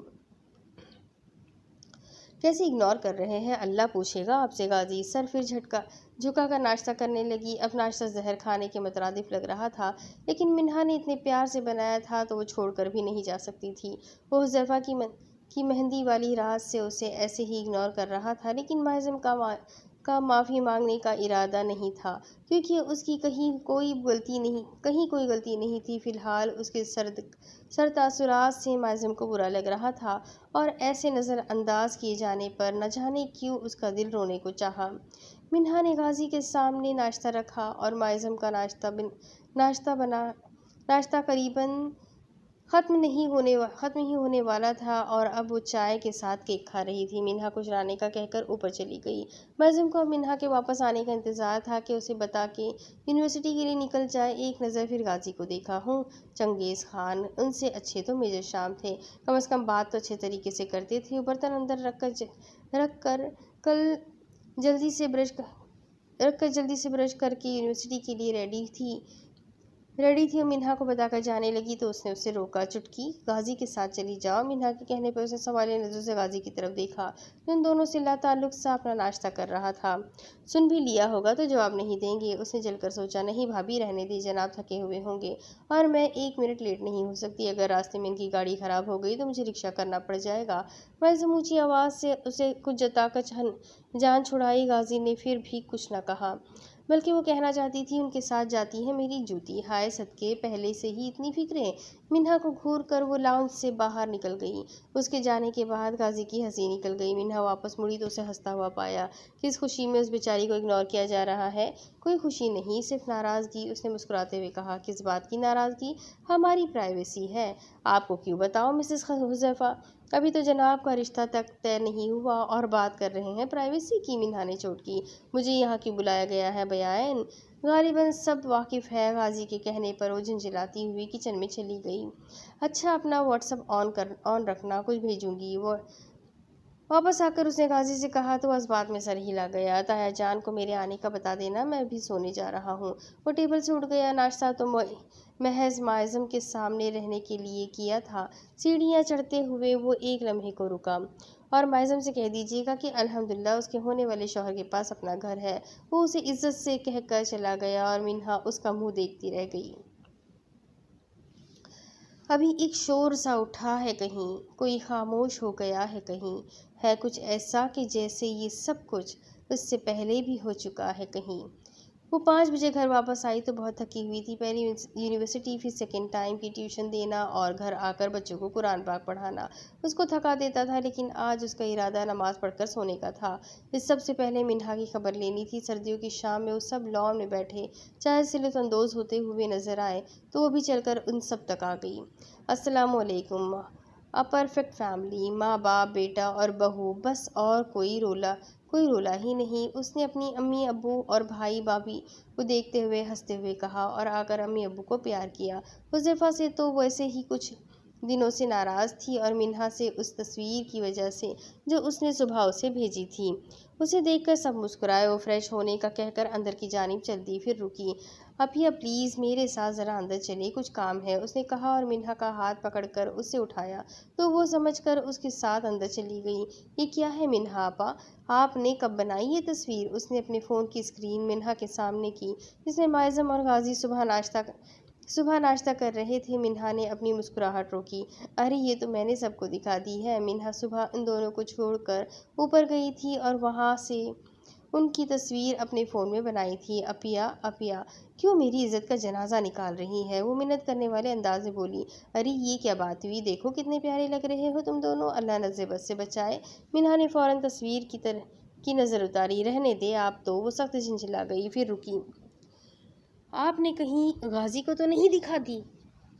A: کیسے اگنور کر رہے ہیں، اللہ پوچھے گا آپ سے غازی۔ سر پھر جھکا کر ناشتہ کرنے لگی۔ اب ناشتہ زہر کھانے کے مترادف لگ رہا تھا، لیکن منہا نے اتنے پیار سے بنایا تھا تو وہ چھوڑ کر بھی نہیں جا سکتی تھی۔ وہ حذیفہ کی مہندی والی رات سے اسے ایسے ہی اگنور کر رہا تھا، لیکن معظم کا معافی مانگنے کا ارادہ نہیں تھا، کیونکہ اس کی کہیں کوئی غلطی نہیں تھی۔ فی الحال اس کے سرد تاثرات سے معظم کو برا لگ رہا تھا، اور ایسے نظر انداز کیے جانے پر نہ جانے کیوں اس کا دل رونے کو چاہا۔ منہا نے غازی کے سامنے ناشتہ رکھا اور معظم کا ناشتہ قریباً ختم ہی ہونے والا تھا، اور اب وہ چائے کے ساتھ کیک کھا رہی تھی۔ منہا کچھ لانے کا کہہ کر اوپر چلی گئی۔ معظم کو اب منہا کے واپس آنے کا انتظار تھا کہ اسے بتا کے یونیورسٹی کے لیے نکل جائے۔ ایک نظر پھر غازی کو دیکھا۔ چنگیز خان ان سے اچھے تو میجر شام تھے، کم از کم بات تو اچھے طریقے سے کرتے تھے۔ وہ برتن اندر رکھ کر جلدی سے برش کر کے یونیورسٹی کے لیے ریڈی تھی اور منہا کو بتا کر جانے لگی تو اس نے اسے روکا۔ چٹکی، غازی کے ساتھ چلی جاؤ۔ منہا کے کہنے پر اس نے سوالیہ نظروں سے غازی کی طرف دیکھا، جو ان دونوں سے لا تعلق سا اپنا ناشتہ کر رہا تھا۔ سن بھی لیا ہوگا تو جواب نہیں دیں گے، اس نے جل کر سوچا۔ نہیں بھابھی، رہنے دیں، جناب تھکے ہوئے ہوں گے اور میں 1 منٹ لیٹ نہیں ہو سکتی۔ اگر راستے میں ان کی گاڑی خراب ہو گئی تو مجھے رکشہ کرنا پڑ جائے گا۔ معظم اونچی آواز سے اسے کچھ جتا کر جان چھڑائی۔ غازی نے پھر بھی کچھ نہ کہا، بلکہ وہ کہنا چاہتی تھی ان کے ساتھ جاتی ہے میری جوتی۔ ہائے صدقے، پہلے سے ہی اتنی فکریں۔ منہا کو گھور کر وہ لاؤنج سے باہر نکل گئی۔ اس کے جانے کے بعد غازی کی ہنسی نکل گئی۔ منہا واپس مڑی تو اسے ہنستا ہوا پایا۔ کس خوشی میں اس بیچاری کو اگنور کیا جا رہا ہے؟ کوئی خوشی نہیں، صرف ناراضگی، اس نے مسکراتے ہوئے کہا۔ کس بات کی ناراضگی؟ ہماری پرائیویسی ہے۔ آپ کو کیوں بتاؤں مسز حذیفہ، ابھی تو جناب کا رشتہ تک طے نہیں ہوا اور بات کر رہے ہیں پرائیویسی کی۔ منہا نے چوٹ کی۔ مجھے یہاں کیوں بلایا گیا ہے بیان؟ غالباً سب واقف ہے۔ غازی کے کہنے پر وہ جھنجھلاتی ہوئی کچن میں چلی گئی۔ اچھا، اپنا واٹس ایپ آن رکھنا، کچھ بھیجوں گی۔ واپس آ کر اس نے غازی سے کہا تو اس بات میں سر ہلا گیا۔ تایا جان کو میرے آنے کا بتا دینا، میں بھی سونے جا رہا ہوں۔ وہ ٹیبل سے اٹھ گیا۔ ناشتہ تو محض معظم کے سامنے رہنے کے لیے کیا تھا۔ سیڑھیاں چڑھتے ہوئے وہ ایک لمحے کو رکا۔ اور معظم سے کہہ دیجیے گا کہ الحمدللہ اس کے ہونے والے شوہر کے پاس اپنا گھر ہے۔ وہ اسے عزت سے کہہ کر چلا گیا اور منہا اس کا منہ دیکھتی رہ گئی۔ ابھی ایک شور سا اٹھا ہے کہیں، کوئی خاموش ہو گیا ہے کہیں، ہے کچھ ایسا کہ جیسے یہ سب کچھ اس سے پہلے بھی ہو چکا ہے کہیں۔ وہ 5 بجے گھر واپس آئی تو بہت تھکی ہوئی تھی۔ پہلے یونیورسٹی، پھر سیکنڈ ٹائم کی ٹیوشن دینا اور گھر آ کر بچوں کو قرآن پاک پڑھانا اس کو تھکا دیتا تھا، لیکن آج اس کا ارادہ نماز پڑھ کر سونے کا تھا۔ اس سب سے پہلے منہا کی خبر لینی تھی۔ سردیوں کی شام میں وہ سب لان میں بیٹھے چائے سے لطف اندوز ہوتے ہوئے نظر آئے تو وہ بھی چل کر ان سب تک آ گئی۔ السلام علیکم۔ پرفیکٹ فیملی، ماں باپ، بیٹا اور بہو، بس، اور کوئی رولا ہی نہیں۔ اس نے اپنی امی ابو اور بھائی بھابھی کو دیکھتے ہوئے ہنستے ہوئے کہا اور آ کر امی ابو کو پیار کیا۔ حذیفہ سے تو ویسے ہی کچھ دنوں سے ناراض تھی، اور منہا سے اس تصویر کی وجہ سے جو اس نے صبح اسے بھیجی تھی۔ اسے دیکھ کر سب مسکرائے۔ وہ فریش ہونے کا کہہ کر اندر کی جانب چل دی، پھر رکی۔ اپیا پلیز میرے ساتھ ذرا اندر چلیں، کچھ کام ہے، اس نے کہا اور منہا کا ہاتھ پکڑ کر اسے اٹھایا تو وہ سمجھ کر اس کے ساتھ اندر چلی گئی۔ یہ کیا ہے منہا آپا، آپ نے کب بنائی یہ تصویر؟ اس نے اپنے فون کی اسکرین منہا کے سامنے کی جس میں معظم اور غازی صبح ناشتہ کر رہے تھے۔ منہا نے اپنی مسکراہٹ روکی۔ ارے یہ تو میں نے سب کو دکھا دی ہے۔ منہا صبح ان دونوں کو چھوڑ کر اوپر گئی تھی اور وہاں سے ان کی تصویر اپنے فون میں بنائی تھی۔ اپیا کیوں میری عزت کا جنازہ نکال رہی ہے؟ وہ منت کرنے والے انداز میں بولی۔ ارے یہ کیا بات ہوئی، دیکھو کتنے پیارے لگ رہے ہو تم دونوں، اللہ نظر بد سے بچائے۔ منہا نے فوراً تصویر کی نظر اتاری۔ رہنے دے آپ تو، وہ سخت جھنجھلا گئی، پھر رکی۔ آپ نے کہیں غازی کو تو نہیں دکھا دی؟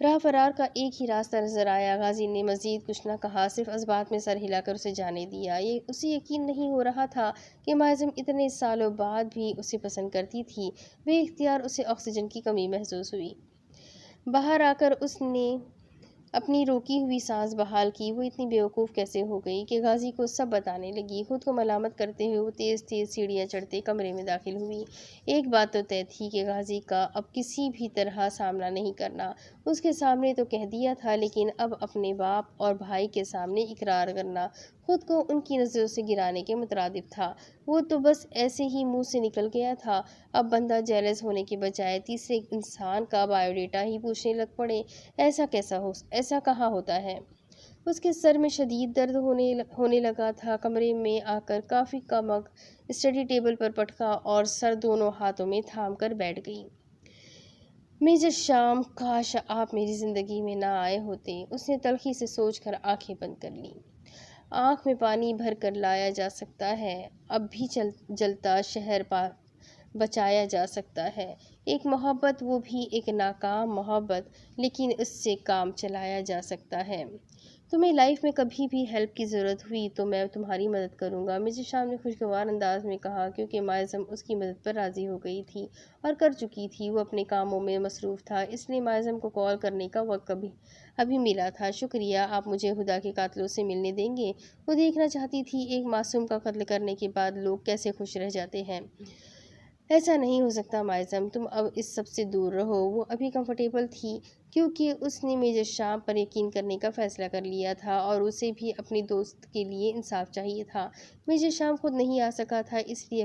A: راہ فرار کا ایک ہی راستہ نظر آیا۔ غازی نے مزید کچھ نہ کہا، صرف اثبات میں سر ہلا کر اسے جانے دیا۔ اسے یقین نہیں ہو رہا تھا کہ معظم اتنے سالوں بعد بھی اسے پسند کرتی تھی۔ بے اختیار اسے آکسیجن کی کمی محسوس ہوئی۔ باہر آ کر اس نے اپنی روکی ہوئی سانس بحال کی۔ وہ اتنی بیوقوف کیسے ہو گئی کہ غازی کو سب بتانے لگی۔ خود کو ملامت کرتے ہوئے وہ تیز تیز سیڑھیاں چڑھتے کمرے میں داخل ہوئی۔ ایک بات تو طے تھی کہ غازی کا اب کسی بھی طرح سامنا نہیں کرنا۔ اس کے سامنے تو کہہ دیا تھا، لیکن اب اپنے باپ اور بھائی کے سامنے اقرار کرنا خود کو ان کی نظروں سے گرانے کے مترادف تھا۔ وہ تو بس ایسے ہی منہ سے نکل گیا تھا۔ اب بندہ جیلس ہونے کے بجائے تیسرے انسان کا بائیو ڈیٹا ہی پوچھنے لگ پڑے، ایسا کہاں ہوتا ہے؟ اس کے سر میں شدید درد ہونے لگا تھا۔ کمرے میں آ کر کافی کا مگ اسٹڈی ٹیبل پر پٹکا اور سر دونوں ہاتھوں میں تھام کر بیٹھ گئی۔ میجر شام، کاش آپ میری زندگی میں نہ آئے ہوتے۔ اس نے تلخی سے سوچ کر آنکھیں بند کر لیں۔ آنکھ میں پانی بھر کر لایا جا سکتا ہے، اب بھی جلتا شہر بچایا جا سکتا ہے۔ ایک محبت، وہ بھی ایک ناکام محبت، لیکن اس سے کام چلایا جا سکتا ہے۔ تمہیں لائف میں کبھی بھی ہیلپ کی ضرورت ہوئی تو میں تمہاری مدد کروں گا، میجر شام نے خوشگوار انداز میں کہا، کیونکہ معظم اس کی مدد پر راضی ہو گئی تھی اور کر چکی تھی۔ وہ اپنے کاموں میں مصروف تھا، اس لیے معظم کو کال کرنے کا وقت ابھی ملا تھا۔ شکریہ، آپ مجھے ہدا کے قاتلوں سے ملنے دیں گے؟ وہ دیکھنا چاہتی تھی ایک معصوم کا قتل کرنے کے بعد لوگ کیسے خوش رہ جاتے ہیں۔ ایسا نہیں ہو سکتا معظم، تم اب اس سب سے دور رہو۔ وہ ابھی کمفرٹیبل تھی کیونکہ اس نے میجر شام پر یقین کرنے کا فیصلہ کر لیا تھا اور اسے بھی اپنی دوست کے لیے انصاف چاہیے تھا۔ میجر شام خود نہیں آ سکا تھا، اس لیے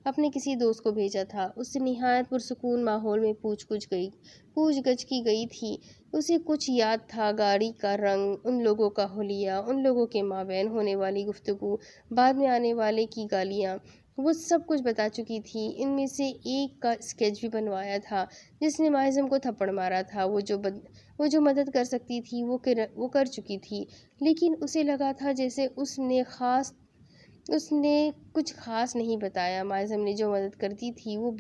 A: اپنے کسی دوست کو بھیجا تھا۔ اس سے نہایت پرسکون ماحول میں پوچھ گچھ کی گئی تھی۔ اسے کچھ یاد تھا، گاڑی کا رنگ، ان لوگوں کا حلیہ، ان لوگوں کے مابین ہونے والی گفتگو، بعد میں آنے والے کی گالیاں، وہ سب کچھ بتا چکی تھی۔ ان میں سے ایک کا اسکیچ بھی بنوایا تھا جس نے معظم کو تھپڑ مارا تھا۔ وہ جو مدد کر سکتی تھی وہ کر چکی تھی، لیکن اسے لگا تھا جیسے اس نے کچھ خاص نہیں بتایا۔ معظم نے جو مدد کرتی تھی وہ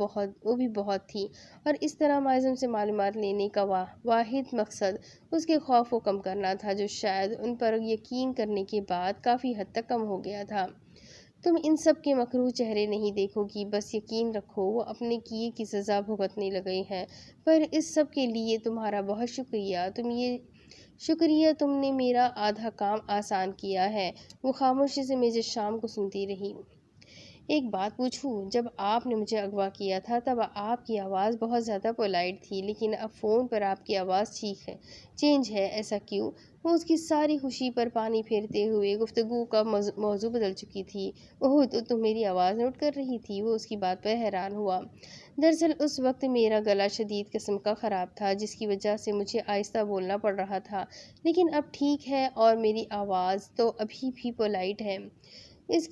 A: بھی بہت تھی، اور اس طرح معظم سے معلومات لینے کا واحد مقصد اس کے خوف کو کم کرنا تھا، جو شاید ان پر یقین کرنے کے بعد کافی حد تک کم ہو گیا تھا۔ تم ان سب کے مکروہ چہرے نہیں دیکھو گی، بس یقین رکھو وہ اپنے کیے کی سزا بھگتنے لگے ہیں۔ پر اس سب کے لیے تمہارا بہت شکریہ، تم نے میرا آدھا کام آسان کیا ہے۔ وہ خاموشی سے میجر شام کو سنتی رہی۔ ایک بات پوچھوں؟ جب آپ نے مجھے اغوا کیا تھا تب آپ کی آواز بہت زیادہ پولائٹ تھی، لیکن اب فون پر آپ کی آواز چینج ہے، ایسا کیوں؟ وہ اس کی ساری خوشی پر پانی پھیرتے ہوئے گفتگو کا موضوع بدل چکی تھی۔ اوہ، تو تم میری آواز نوٹ کر رہی تھی؟ وہ اس کی بات پر حیران ہوا۔ دراصل اس وقت میرا گلا شدید قسم کا خراب تھا، جس کی وجہ سے مجھے آہستہ بولنا پڑ رہا تھا، لیکن اب ٹھیک ہے، اور میری آواز تو ابھی بھی پولائٹ ہے۔ اس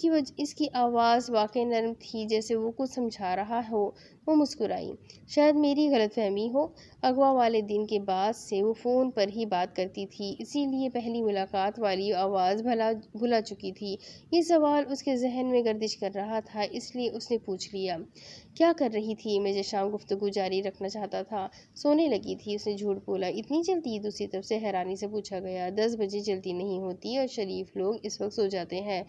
A: کی آواز واقعی نرم تھی، جیسے وہ کچھ سمجھا رہا ہو۔ وہ مسکرائی۔ شاید میری غلط فہمی ہو، اغوا والے دن کے بعد سے وہ فون پر ہی بات کرتی تھی، اسی لیے پہلی ملاقات والی آواز بھلا چکی تھی۔ یہ سوال اس کے ذہن میں گردش کر رہا تھا، اس لیے اس نے پوچھ لیا، کیا کر رہی تھی؟ میجر شام گفتگو جاری رکھنا چاہتا تھا۔ سونے لگی تھی، اس نے جھوٹ بولا۔ اتنی جلدی؟ دوسری طرف سے حیرانی سے پوچھا گیا۔ 10 بجے جلدی نہیں ہوتی، اور شریف لوگ اس وقت سو جاتے ہیں۔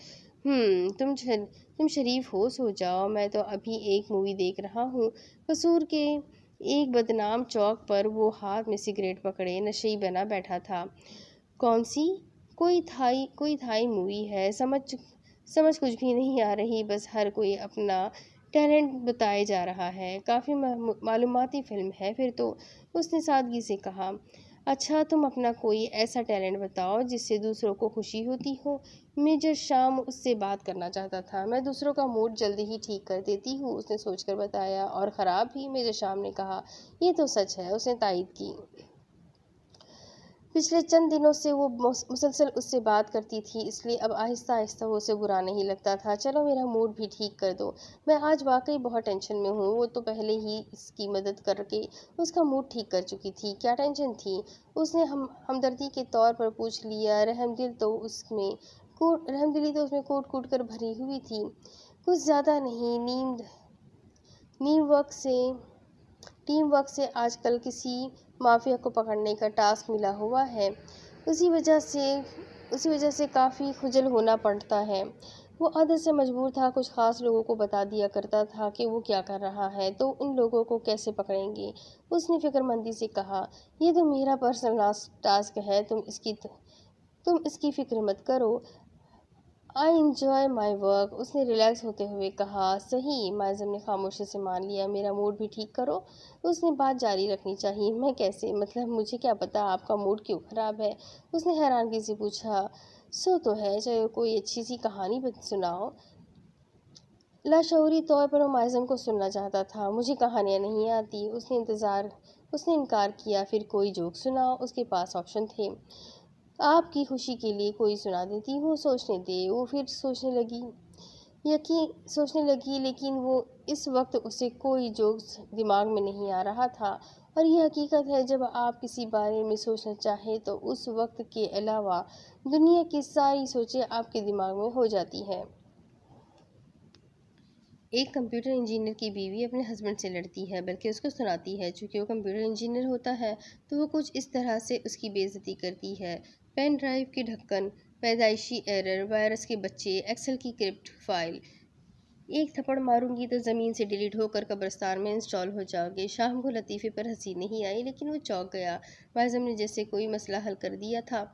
A: تم شریف ہو، سو جاؤ، میں تو ابھی ایک مووی دیکھ رہا ہوں۔ قصور کے ایک بدنام چوک پر وہ ہاتھ میں سگریٹ پکڑے نشئی بنا بیٹھا تھا۔ کون سی؟ کوئی تھائی مووی ہے، سمجھ کچھ بھی نہیں آ رہی، بس ہر کوئی اپنا ٹیلنٹ بتائے جا رہا ہے۔ کافی معلوماتی فلم ہے پھر تو، اس نے سادگی سے کہا۔ اچھا، تم اپنا کوئی ایسا ٹیلنٹ بتاؤ جس سے دوسروں کو خوشی ہوتی ہو۔ میجر شام اس سے بات کرنا چاہتا تھا۔ میں دوسروں کا موڈ جلدی ہی ٹھیک کر دیتی ہوں، اس نے سوچ کر بتایا۔ اور خراب بھی؟ میجر شام نے کہا۔ یہ تو سچ ہے، اس نے تائید کی۔ پچھلے چند دنوں سے وہ مسلسل اس سے بات کرتی تھی، اس لیے اب آہستہ آہستہ وہ اسے برا نہیں لگتا تھا۔ چلو میرا موڈ بھی ٹھیک کر دو، میں آج واقعی بہت ٹینشن میں ہوں۔ وہ تو پہلے ہی اس کی مدد کر کے اس کا موڈ ٹھیک کر چکی تھی۔ کیا ٹینشن تھی؟ اس نے ہمدردی کے طور پر پوچھ لیا۔ رحمدلی تو اس میں کوٹ کوٹ کر بھری ہوئی تھی۔ کچھ زیادہ نہیں، ٹیم ورک سے آج کل کسی مافیا کو پکڑنے کا ٹاسک ملا ہوا ہے، اسی وجہ سے کافی خجل ہونا پڑتا ہے۔ وہ عادت سے مجبور تھا، کچھ خاص لوگوں کو بتا دیا کرتا تھا کہ وہ کیا کر رہا ہے، تو ان لوگوں کو کیسے پکڑیں گے۔ اس نے فکر مندی سے کہا، یہ تو میرا پرسنل ٹاسک ہے، تم اس کی فکر مت کرو۔ I enjoy my work۔ اس نے ریلیکس ہوتے ہوئے کہا۔ صحیح، معظم نے خاموشی سے مان لیا۔ میرا موڈ بھی ٹھیک کرو۔ اس نے بات جاری رکھنی چاہی۔ میں کیسے؟ مطلب مجھے کیا پتا آپ کا موڈ کیوں خراب ہے؟ اس نے حیرانگی سے پوچھا۔ سو تو ہے، چلو کوئی اچھی سی کہانی سناؤ۔ لاشعوری طور پر وہ معظم کو سننا چاہتا تھا۔ مجھے کہانیاں نہیں آتی، اس نے انکار کیا۔ پھر کوئی جوک سناؤ، اس کے پاس آپشن تھے۔ آپ کی خوشی کے لیے کوئی سنا دیتی ہوں، سوچنے دے۔ وہ پھر سوچنے لگی لیکن وہ اس وقت اسے کوئی جوک دماغ میں نہیں آ رہا تھا، اور یہ حقیقت ہے جب آپ کسی بارے میں سوچنا چاہیں تو اس وقت کے علاوہ دنیا کی ساری سوچیں آپ کے دماغ میں ہو جاتی ہیں۔ ایک کمپیوٹر انجینئر کی بیوی اپنے ہسبینڈ سے لڑتی ہے، بلکہ اس کو سناتی ہے۔ چونکہ وہ کمپیوٹر انجینئر ہوتا ہے تو وہ کچھ اس طرح سے اس کی بے عزتی کرتی ہے: پین ڈرائیو کی ڈھکن، پیدائشی ایرر، وائرس کے بچے، ایکسل کی کرپٹ فائل۔ ایک تھپڑ ماروں گی تو زمین سے ڈیلیٹ ہو کر قبرستان میں انسٹال ہو جاؤ گے۔ شام کو لطیفے پر ہنسی نہیں آئی، لیکن وہ چونک گیا۔ معظم نے جیسے کوئی مسئلہ حل کر دیا تھا۔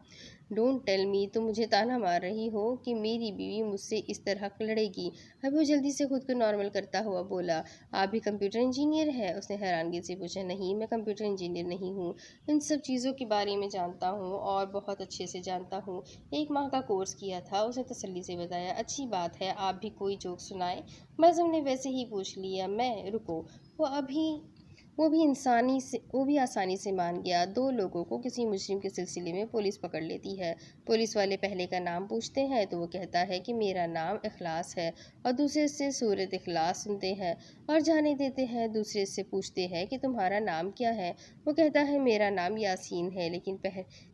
A: ڈونٹ ٹیل می، تم مجھے طعنہ مار رہی ہو کہ میری بیوی مجھ سے اس طرح لڑے گی؟ اب وہ جلدی سے خود کو نارمل کرتا ہوا بولا۔ آپ بھی کمپیوٹر انجینئر ہیں؟ اس نے حیرانگی سے پوچھا۔ نہیں، میں کمپیوٹر انجینئر نہیں ہوں، ان سب چیزوں کے بارے میں جانتا ہوں اور بہت اچھے سے جانتا ہوں۔ 1 ماہ کا کورس کیا تھا، اس نے تسلی سے بتایا۔ اچھی بات ہے، آپ بھی کوئی جوک سنائیں۔ معظم نے ویسے ہی پوچھ لیا۔ رکو، وہ بھی آسانی سے مان گیا۔ 2 لوگوں کو کسی مجرم کے سلسلے میں پولیس پکڑ لیتی ہے۔ پولیس والے پہلے کا نام پوچھتے ہیں تو وہ کہتا ہے کہ میرا نام اخلاص ہے، اور دوسرے سے سورۃ اخلاص سنتے ہیں اور جانے دیتے ہیں۔ دوسرے سے پوچھتے ہیں کہ تمہارا نام کیا ہے؟ وہ کہتا ہے میرا نام یاسین ہے،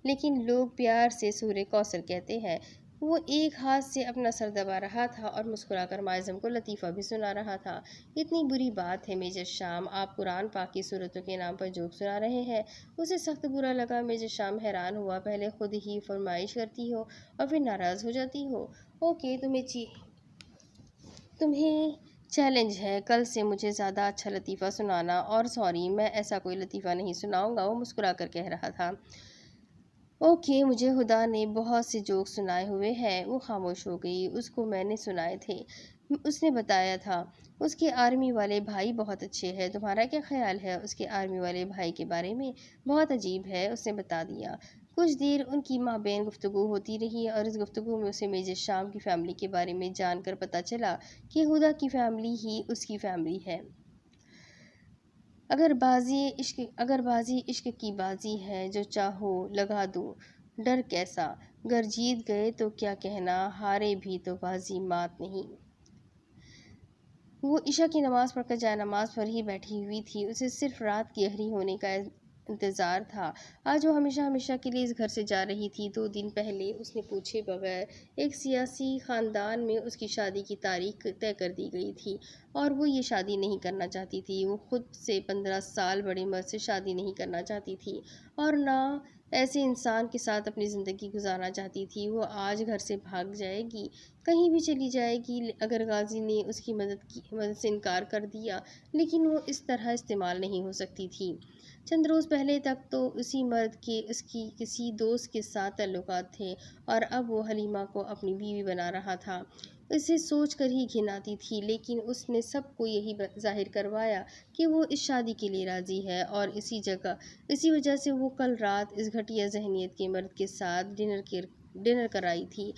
A: لیکن لوگ پیار سے سورہ کوثر کہتے ہیں۔ وہ ایک ہاتھ سے اپنا سر دبا رہا تھا اور مسکرا کر معظم کو لطیفہ بھی سنا رہا تھا۔ اتنی بری بات ہے میجر شام، آپ قرآن پاک کی سورتوں کے نام پر جوک سنا رہے ہیں؟ اسے سخت برا لگا۔ میجر شام حیران ہوا۔ پہلے خود ہی فرمائش کرتی ہو اور پھر ناراض ہو جاتی ہو۔ اوکے، تمہیں چیلنج ہے، کل سے مجھے زیادہ اچھا لطیفہ سنانا۔ اور سوری، میں ایسا کوئی لطیفہ نہیں سناؤں گا، وہ مسکرا کر کہہ رہا تھا۔ اوکے، مجھے خدا نے بہت سے جوک سنائے ہوئے ہیں۔ وہ خاموش ہو گئی۔ اس کو میں نے سنائے تھے، اس نے بتایا تھا۔ اس کے آرمی والے بھائی بہت اچھے ہیں۔ تمہارا کیا خیال ہے اس کے آرمی والے بھائی کے بارے میں؟ بہت عجیب ہے، اس نے بتا دیا۔ کچھ دیر ان کی مابین گفتگو ہوتی رہی، اور اس گفتگو میں اسے میجر شام کی فیملی کے بارے میں جان کر پتہ چلا کہ ہدا کی فیملی ہی اس کی فیملی ہے۔ اگر بازی عشق کی بازی ہے، جو چاہو لگا دو، ڈر کیسا؟ گر جیت گئے تو کیا کہنا، ہارے بھی تو بازی مات نہیں۔ وہ عشاء کی نماز پڑھ کر جائے نماز پر ہی بیٹھی ہوئی تھی۔ اسے صرف رات گہری ہونے کا انتظار تھا۔ آج وہ ہمیشہ کے لیے اس گھر سے جا رہی تھی۔ 2 دن پہلے اس نے پوچھے بغیر ایک سیاسی خاندان میں اس کی شادی کی تاریخ طے کر دی گئی تھی، اور وہ یہ شادی نہیں کرنا چاہتی تھی۔ وہ خود سے 15 سال بڑے مرد سے شادی نہیں کرنا چاہتی تھی، اور نہ ایسے انسان کے ساتھ اپنی زندگی گزارنا چاہتی تھی۔ وہ آج گھر سے بھاگ جائے گی، کہیں بھی چلی جائے گی اگر غازی نے اس کی مدد سے انکار کر دیا، لیکن وہ اس طرح استعمال نہیں ہو سکتی تھی۔ چند روز پہلے تک تو اسی مرد کے اس کی کسی دوست کے ساتھ تعلقات تھے، اور اب وہ حلیمہ کو اپنی بیوی بنا رہا تھا۔ اسے سوچ کر ہی گھن آتی تھی، لیکن اس نے سب کو یہی ظاہر کروایا کہ وہ اس شادی کے لیے راضی ہے، اور اسی وجہ سے وہ کل رات اس گھٹیا ذہنیت کے مرد کے ساتھ ڈنر کرائی تھی،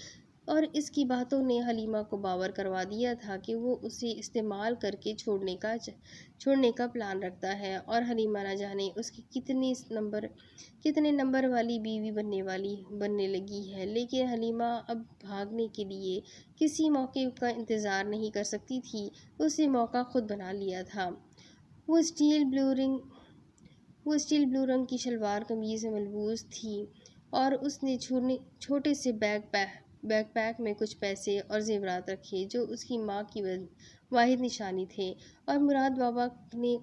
A: اور اس کی باتوں نے حلیمہ کو باور کروا دیا تھا کہ وہ اسے استعمال کر کے چھوڑنے کا پلان رکھتا ہے، اور حلیمہ نہ جانے اس کی کتنے نمبر والی بیوی بننے لگی ہے۔ لیکن حلیمہ اب بھاگنے کے لیے کسی موقع کا انتظار نہیں کر سکتی تھی، اس نے موقع خود بنا لیا تھا۔ وہ اسٹیل بلو رنگ کی شلوار قمیض میں ملبوس تھی، اور اس نے چھوٹے سے بیگ پیک میں کچھ پیسے اور زیورات رکھے جو اس کی ماں واحد نشانی تھے اور مراد بابا نے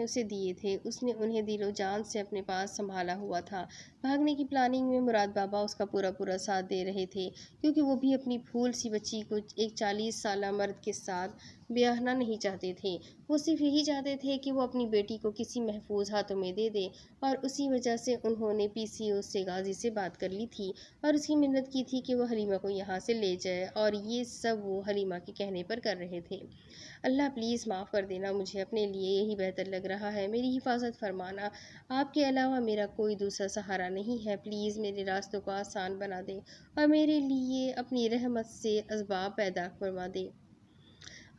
A: اسے دیے تھے۔ اس نے انہیں دل و جان سے اپنے پاس سنبھالا ہوا تھا۔ بھاگنے کی پلاننگ میں مراد بابا اس کا پورا ساتھ دے رہے تھے، کیونکہ وہ بھی اپنی پھول سی بچی کو ایک 40 سالہ مرد کے ساتھ بیاہنا نہیں چاہتے تھے۔ وہ صرف یہی چاہتے تھے کہ وہ اپنی بیٹی کو کسی محفوظ ہاتھوں میں دے دے، اور اسی وجہ سے انہوں نے PCO سے غازی سے بات کر لی تھی اور اس کی منت کی تھی کہ وہ حلیمہ کو یہاں سے لے جائے، اور یہ سب وہ حلیمہ کے کہنے پر کر رہے تھے۔ اللہ پلیز معاف کر دینا، مجھے اپنے لیے یہی بہتر لگ رہا ہے، میری حفاظت فرمانا، آپ کے علاوہ میرا کوئی دوسرا سہارا نہیں ہے، پلیز میرے راستوں کو آسان بنا دے اور میرے لیے اپنی رحمت سے اسباب پیدا فرما دے۔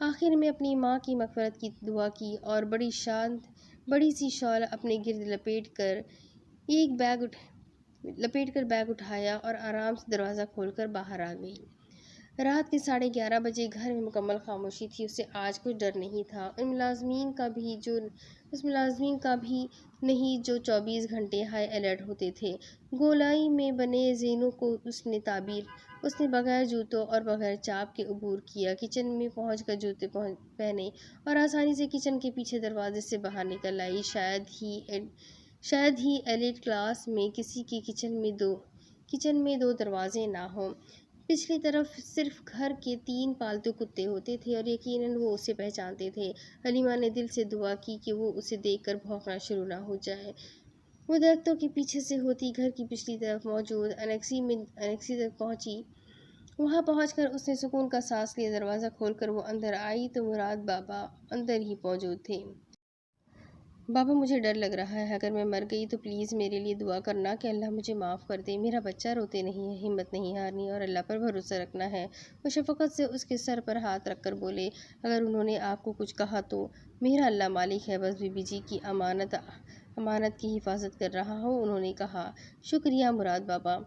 A: آخر میں اپنی ماں کی مغفرت کی دعا کی اور بڑی سی شال اپنے گرد لپیٹ کر بیگ اٹھایا اور آرام سے دروازہ کھول کر باہر آ گئی۔ رات کے 11:30 بجے گھر میں مکمل خاموشی تھی۔ اسے آج کچھ ڈر نہیں تھا، اس ملازمین کا بھی نہیں جو 24 گھنٹے ہائی الرٹ ہوتے تھے۔ گولائی میں بنے زینوں کو اس نے بغیر جوتوں اور بغیر چاپ کے عبور کیا، کچن میں پہنچ کر جوتے پہنے اور آسانی سے کچن کے پیچھے دروازے سے باہر نکل آئی۔ شاید ہی ایلیٹ کلاس میں کسی کے کچن میں 2 دروازے نہ ہوں۔ پچھلی طرف صرف گھر کے 3 پالتو کتے ہوتے تھے اور یقیناً وہ اسے پہچانتے تھے۔ حلیمہ نے دل سے دعا کی کہ وہ اسے دیکھ کر بھونکنا شروع نہ ہو جائے۔ وہ درختوں کے پیچھے سے ہوتی گھر کی پچھلی طرف موجود انیکسی تک پہنچی۔ وہاں پہنچ کر اس نے سکون کا سانس لیا۔ دروازہ کھول کر وہ اندر آئی تو مراد بابا اندر ہی موجود تھے۔ بابا، مجھے ڈر لگ رہا ہے، اگر میں مر گئی تو پلیز میرے لیے دعا کرنا کہ اللہ مجھے معاف کر دے۔ میرا بچہ روتے نہیں ہے، ہمت نہیں ہارنی اور اللہ پر بھروسہ رکھنا ہے۔ وہ شفقت سے اس کے سر پر ہاتھ رکھ کر بولے، اگر انہوں نے آپ کو کچھ کہا تو میرا اللہ مالک ہے، بس بی بی جی کی امانت کی حفاظت کر رہا ہوں۔ انہوں نے کہا، شکریہ مراد بابا۔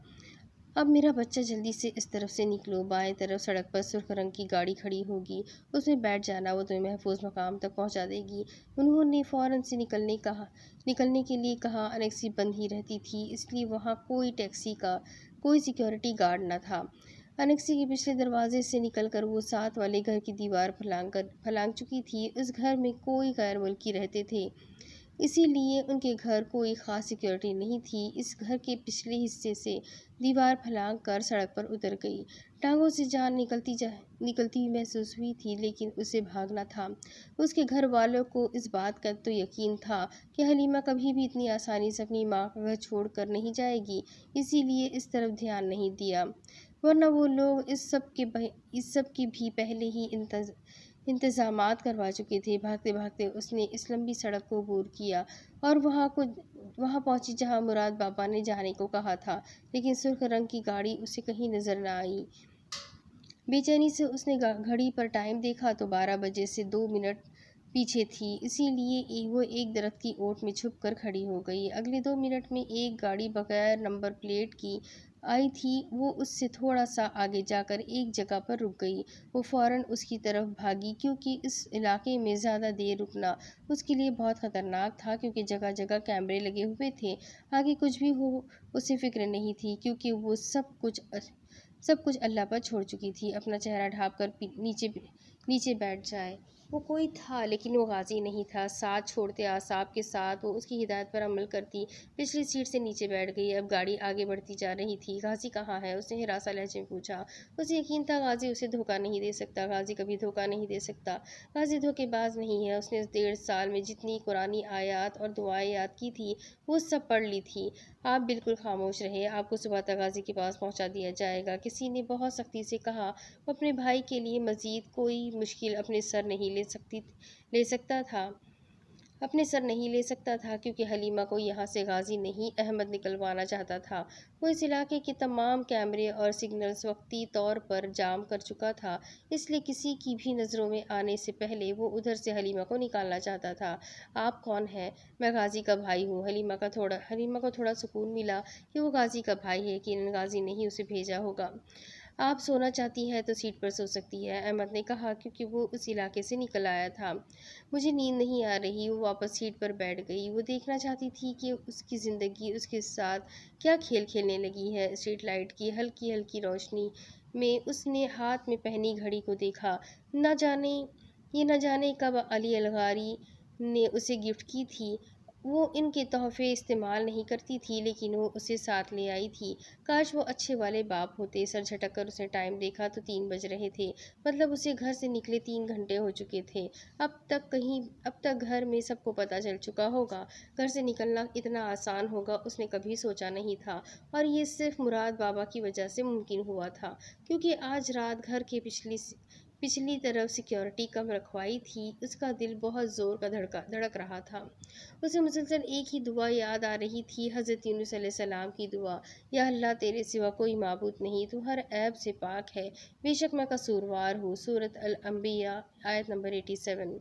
A: اب میرا بچہ جلدی سے اس طرف سے نکلو، بائیں طرف سڑک پر سرخ رنگ کی گاڑی کھڑی ہوگی، اس میں بیٹھ جانا، وہ تمہیں محفوظ مقام تک پہنچا دے گی۔ انہوں نے فوراً سے نکلنے کے لیے کہا۔ انیکسی بند ہی رہتی تھی، اس لیے وہاں کوئی سیکیورٹی گارڈ نہ تھا۔ انیکسی کے پچھلے دروازے سے نکل کر وہ ساتھ والے گھر کی دیوار پھلانگ چکی تھی۔ اس گھر میں کوئی غیر ملکی رہتے تھے، اسی لیے ان کے گھر کوئی خاص سیکیورٹی نہیں تھی۔ اس گھر کے پچھلے حصے سے دیوار پھلانگ کر سڑک پر اتر گئی۔ ٹانگوں سے جان نکلتی ہوئی محسوس ہوئی تھی، لیکن اسے بھاگنا تھا۔ اس کے گھر والوں کو اس بات کا تو یقین تھا کہ حلیمہ کبھی بھی اتنی آسانی سے اپنی ماں کا گھر چھوڑ کر نہیں جائے گی، اسی لیے اس طرف دھیان نہیں دیا، ورنہ وہ لوگ اس سب کے بھی پہلے ہی انتظامات کروا چکے تھے۔ بھاگتے بھاگتے اس نے اس لمبی سڑک کو عبور کیا اور وہاں پہنچی جہاں مراد بابا نے جانے کو کہا تھا، لیکن سرخ رنگ کی گاڑی اسے کہیں نظر نہ آئی۔ بے چینی سے اس نے گھڑی پر ٹائم دیکھا تو 12 بجے سے 2 منٹ پیچھے تھی، اسی لیے وہ ایک درخت کی اوٹ میں چھپ کر کھڑی ہو گئی۔ اگلے 2 منٹ میں ایک گاڑی بغیر نمبر پلیٹ کی آئی تھی، وہ اس سے تھوڑا سا آگے جا کر ایک جگہ پر رک گئی۔ وہ فوراً اس کی طرف بھاگی، کیونکہ اس علاقے میں زیادہ دیر رکنا اس کے لیے بہت خطرناک تھا، کیونکہ جگہ جگہ کیمرے لگے ہوئے تھے۔ آگے کچھ بھی ہو اسے فکر نہیں تھی، کیونکہ وہ سب کچھ اللہ پر چھوڑ چکی تھی۔ اپنا چہرہ ڈھانپ کر نیچے بیٹھ جائے۔ وہ کوئی تھا، لیکن وہ غازی نہیں تھا۔ ساتھ چھوڑتے اعصاب کے ساتھ وہ اس کی ہدایت پر عمل کرتی پچھلی سیٹ سے نیچے بیٹھ گئی۔ اب گاڑی آگے بڑھتی جا رہی تھی۔ غازی کہاں ہے؟ اس نے ہراساں لہجے میں پوچھا۔ اسے یقین تھا غازی اسے دھوکہ نہیں دے سکتا، غازی کبھی دھوکہ نہیں دے سکتا، غازی دھوکے باز نہیں ہے۔ اس نے اس 1.5 سال میں جتنی قرآنی آیات اور دعائیں یاد کی تھیں وہ سب پڑھ لی تھیں۔ آپ بالکل خاموش رہیں، آپ کو صبح تک غازی کے پاس پہنچا دیا جائے گا، کسی نے بہت سختی سے کہا۔ وہ اپنے بھائی کے لیے مزید کوئی مشکل اپنے سر نہیں لے سکتا تھا، کیونکہ حلیمہ کو یہاں سے غازی نہیں، احمد نکلوانا چاہتا تھا۔ وہ اس علاقے کے تمام کیمرے اور سگنلز وقتی طور پر جام کر چکا تھا، اس لیے کسی کی بھی نظروں میں آنے سے پہلے وہ ادھر سے حلیمہ کو نکالنا چاہتا تھا۔ آپ کون ہیں؟ میں غازی کا بھائی ہوں۔ حلیمہ کو تھوڑا سکون ملا کہ وہ غازی کا بھائی ہے، یقیناً غازی نے ہی اسے بھیجا ہوگا۔ آپ سونا چاہتی ہیں تو سیٹ پر سو سکتی ہے، احمد نے کہا، کیونکہ وہ اس علاقے سے نکل آیا تھا۔ مجھے نیند نہیں آ رہی۔ وہ واپس سیٹ پر بیٹھ گئی۔ وہ دیکھنا چاہتی تھی کہ اس کی زندگی اس کے ساتھ کیا کھیل کھیلنے لگی ہے۔ اسٹریٹ لائٹ کی ہلکی ہلکی روشنی میں اس نے ہاتھ میں پہنی گھڑی کو دیکھا۔ نہ جانے کب علی الغاری نے اسے گفٹ کی تھی۔ وہ ان کے تحفے استعمال نہیں کرتی تھی، لیکن وہ اسے ساتھ لے آئی تھی۔ کاش وہ اچھے والے باپ ہوتے۔ سر جھٹک کر اس نے ٹائم دیکھا تو 3 بج رہے تھے، مطلب اسے گھر سے نکلے 3 گھنٹے ہو چکے تھے۔ اب تک گھر میں سب کو پتہ چل چکا ہوگا۔ گھر سے نکلنا اتنا آسان ہوگا اس نے کبھی سوچا نہیں تھا، اور یہ صرف مراد بابا کی وجہ سے ممکن ہوا تھا، کیونکہ آج رات گھر کے پچھلی طرف سیکیورٹی کم رکھوائی تھی۔ اس کا دل بہت زور کا دھڑک رہا تھا۔ اسے مسلسل ایک ہی دعا یاد آ رہی تھی، حضرت یونس علیہ السلام کی دعا، یا اللہ تیرے سوا کوئی معبود نہیں، تو ہر عیب سے پاک ہے، بے شک میں قصوروار ہوں۔ سورۃ الانبیاء آیت نمبر 87۔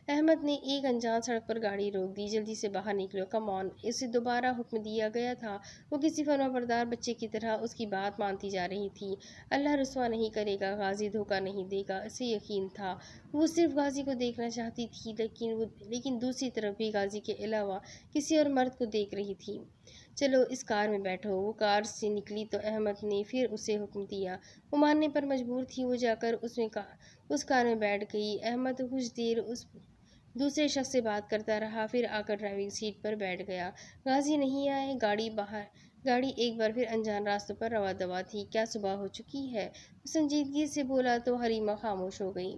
A: احمد نے ایک انجان سڑک پر گاڑی روک دی۔ جلدی سے باہر نکلو، کم آن، اسے دوبارہ حکم دیا گیا تھا۔ وہ کسی فرمانبردار بچے کی طرح اس کی بات مانتی جا رہی تھی۔ اللہ رسوا نہیں کرے گا، غازی دھوکہ نہیں دے گا، اسے یقین تھا۔ وہ صرف غازی کو دیکھنا چاہتی تھی، لیکن دوسری طرف بھی غازی کے علاوہ کسی اور مرد کو دیکھ رہی تھی۔ چلو اس کار میں بیٹھو۔ وہ کار سے نکلی تو احمد نے پھر اسے حکم دیا۔ وہ ماننے پر مجبور تھی۔ وہ جا کر اس کار میں بیٹھ گئی۔ احمد کچھ دیر اس دوسرے شخص سے بات کرتا رہا، پھر آ کر ڈرائیونگ سیٹ پر بیٹھ گیا۔ غازی نہیں آئے۔ گاڑی ایک بار پھر انجان راستوں پر رواں دواں تھی۔ کیا صبح ہو چکی ہے؟ وہ سنجیدگی سے بولا تو حلیمہ خاموش ہو گئی۔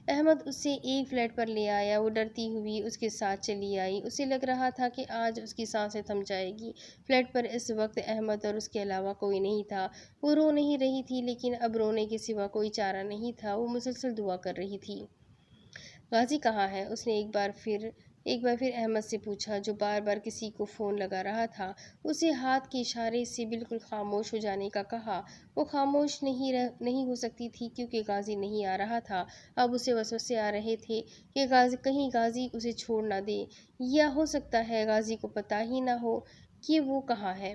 A: احمد اسے ایک فلیٹ پر لے آیا۔ وہ ڈرتی ہوئی اس کے ساتھ چلی آئی۔ اسے لگ رہا تھا کہ آج اس کی سانسیں تھم جائے گی۔ فلیٹ پر اس وقت احمد اور اس کے علاوہ کوئی نہیں تھا۔ وہ رو نہیں رہی تھی، لیکن اب رونے کے سوا کوئی چارہ نہیں تھا۔ وہ مسلسل دعا کر رہی تھی۔ غازی کہاں ہے؟ اس نے ایک بار پھر احمد سے پوچھا، جو بار بار کسی کو فون لگا رہا تھا۔ اسے ہاتھ کے اشارے سے بالکل خاموش ہو جانے کا کہا۔ وہ خاموش نہیں ہو سکتی تھی، کیونکہ غازی نہیں آ رہا تھا۔ اب اسے وسوسے آ رہے تھے کہ کہیں غازی اسے چھوڑ نہ دے، یا ہو سکتا ہے غازی کو پتہ ہی نہ ہو کہ وہ کہاں ہے۔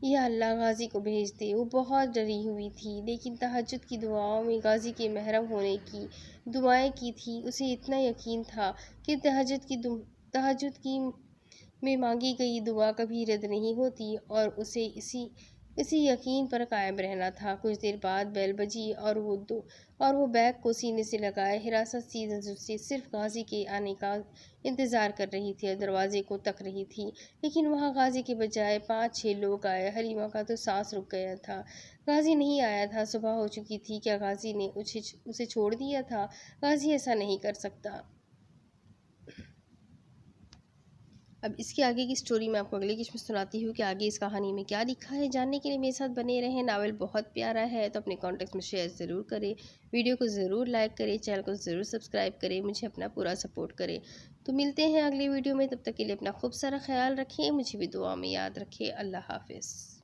A: یا اللہ، غازی کو بھیج دے۔ وہ بہت ڈری ہوئی تھی، لیکن تہجد کی دعاؤں میں غازی کے محروم ہونے کی دعائیں کی تھی۔ اسے اتنا یقین تھا کہ تہجد میں مانگی گئی دعا کبھی رد نہیں ہوتی، اور اسے اسی یقین پر قائم رہنا تھا۔ کچھ دیر بعد بیل بجی اور وہ بیگ کو سینے سے لگائے حراست سے صرف غازی کے آنے کا انتظار کر رہی تھی، اور دروازے کو تک رہی تھی، لیکن وہاں غازی کے بجائے 5-6 لوگ آئے۔ حلیمہ کا تو سانس رک گیا تھا۔ غازی نہیں آیا تھا، صبح ہو چکی تھی۔ کیا غازی نے اسے چھوڑ دیا تھا؟ غازی ایسا نہیں کر سکتا۔ اب اس کے آگے کی سٹوری میں آپ کو اگلی قسط میں سناتی ہوں کہ آگے اس کہانی میں کیا لکھا ہے۔ جاننے کے لیے میرے ساتھ بنے رہیں۔ ناول بہت پیارا ہے، تو اپنے کانٹیکٹ میں شیئر ضرور کریں، ویڈیو کو ضرور لائک کریں، چینل کو ضرور سبسکرائب کریں، مجھے اپنا پورا سپورٹ کریں۔ تو ملتے ہیں اگلی ویڈیو میں، تب تک کے لیے اپنا خوب سارا خیال رکھیں، مجھے بھی دعا میں یاد رکھیں۔ اللہ حافظ۔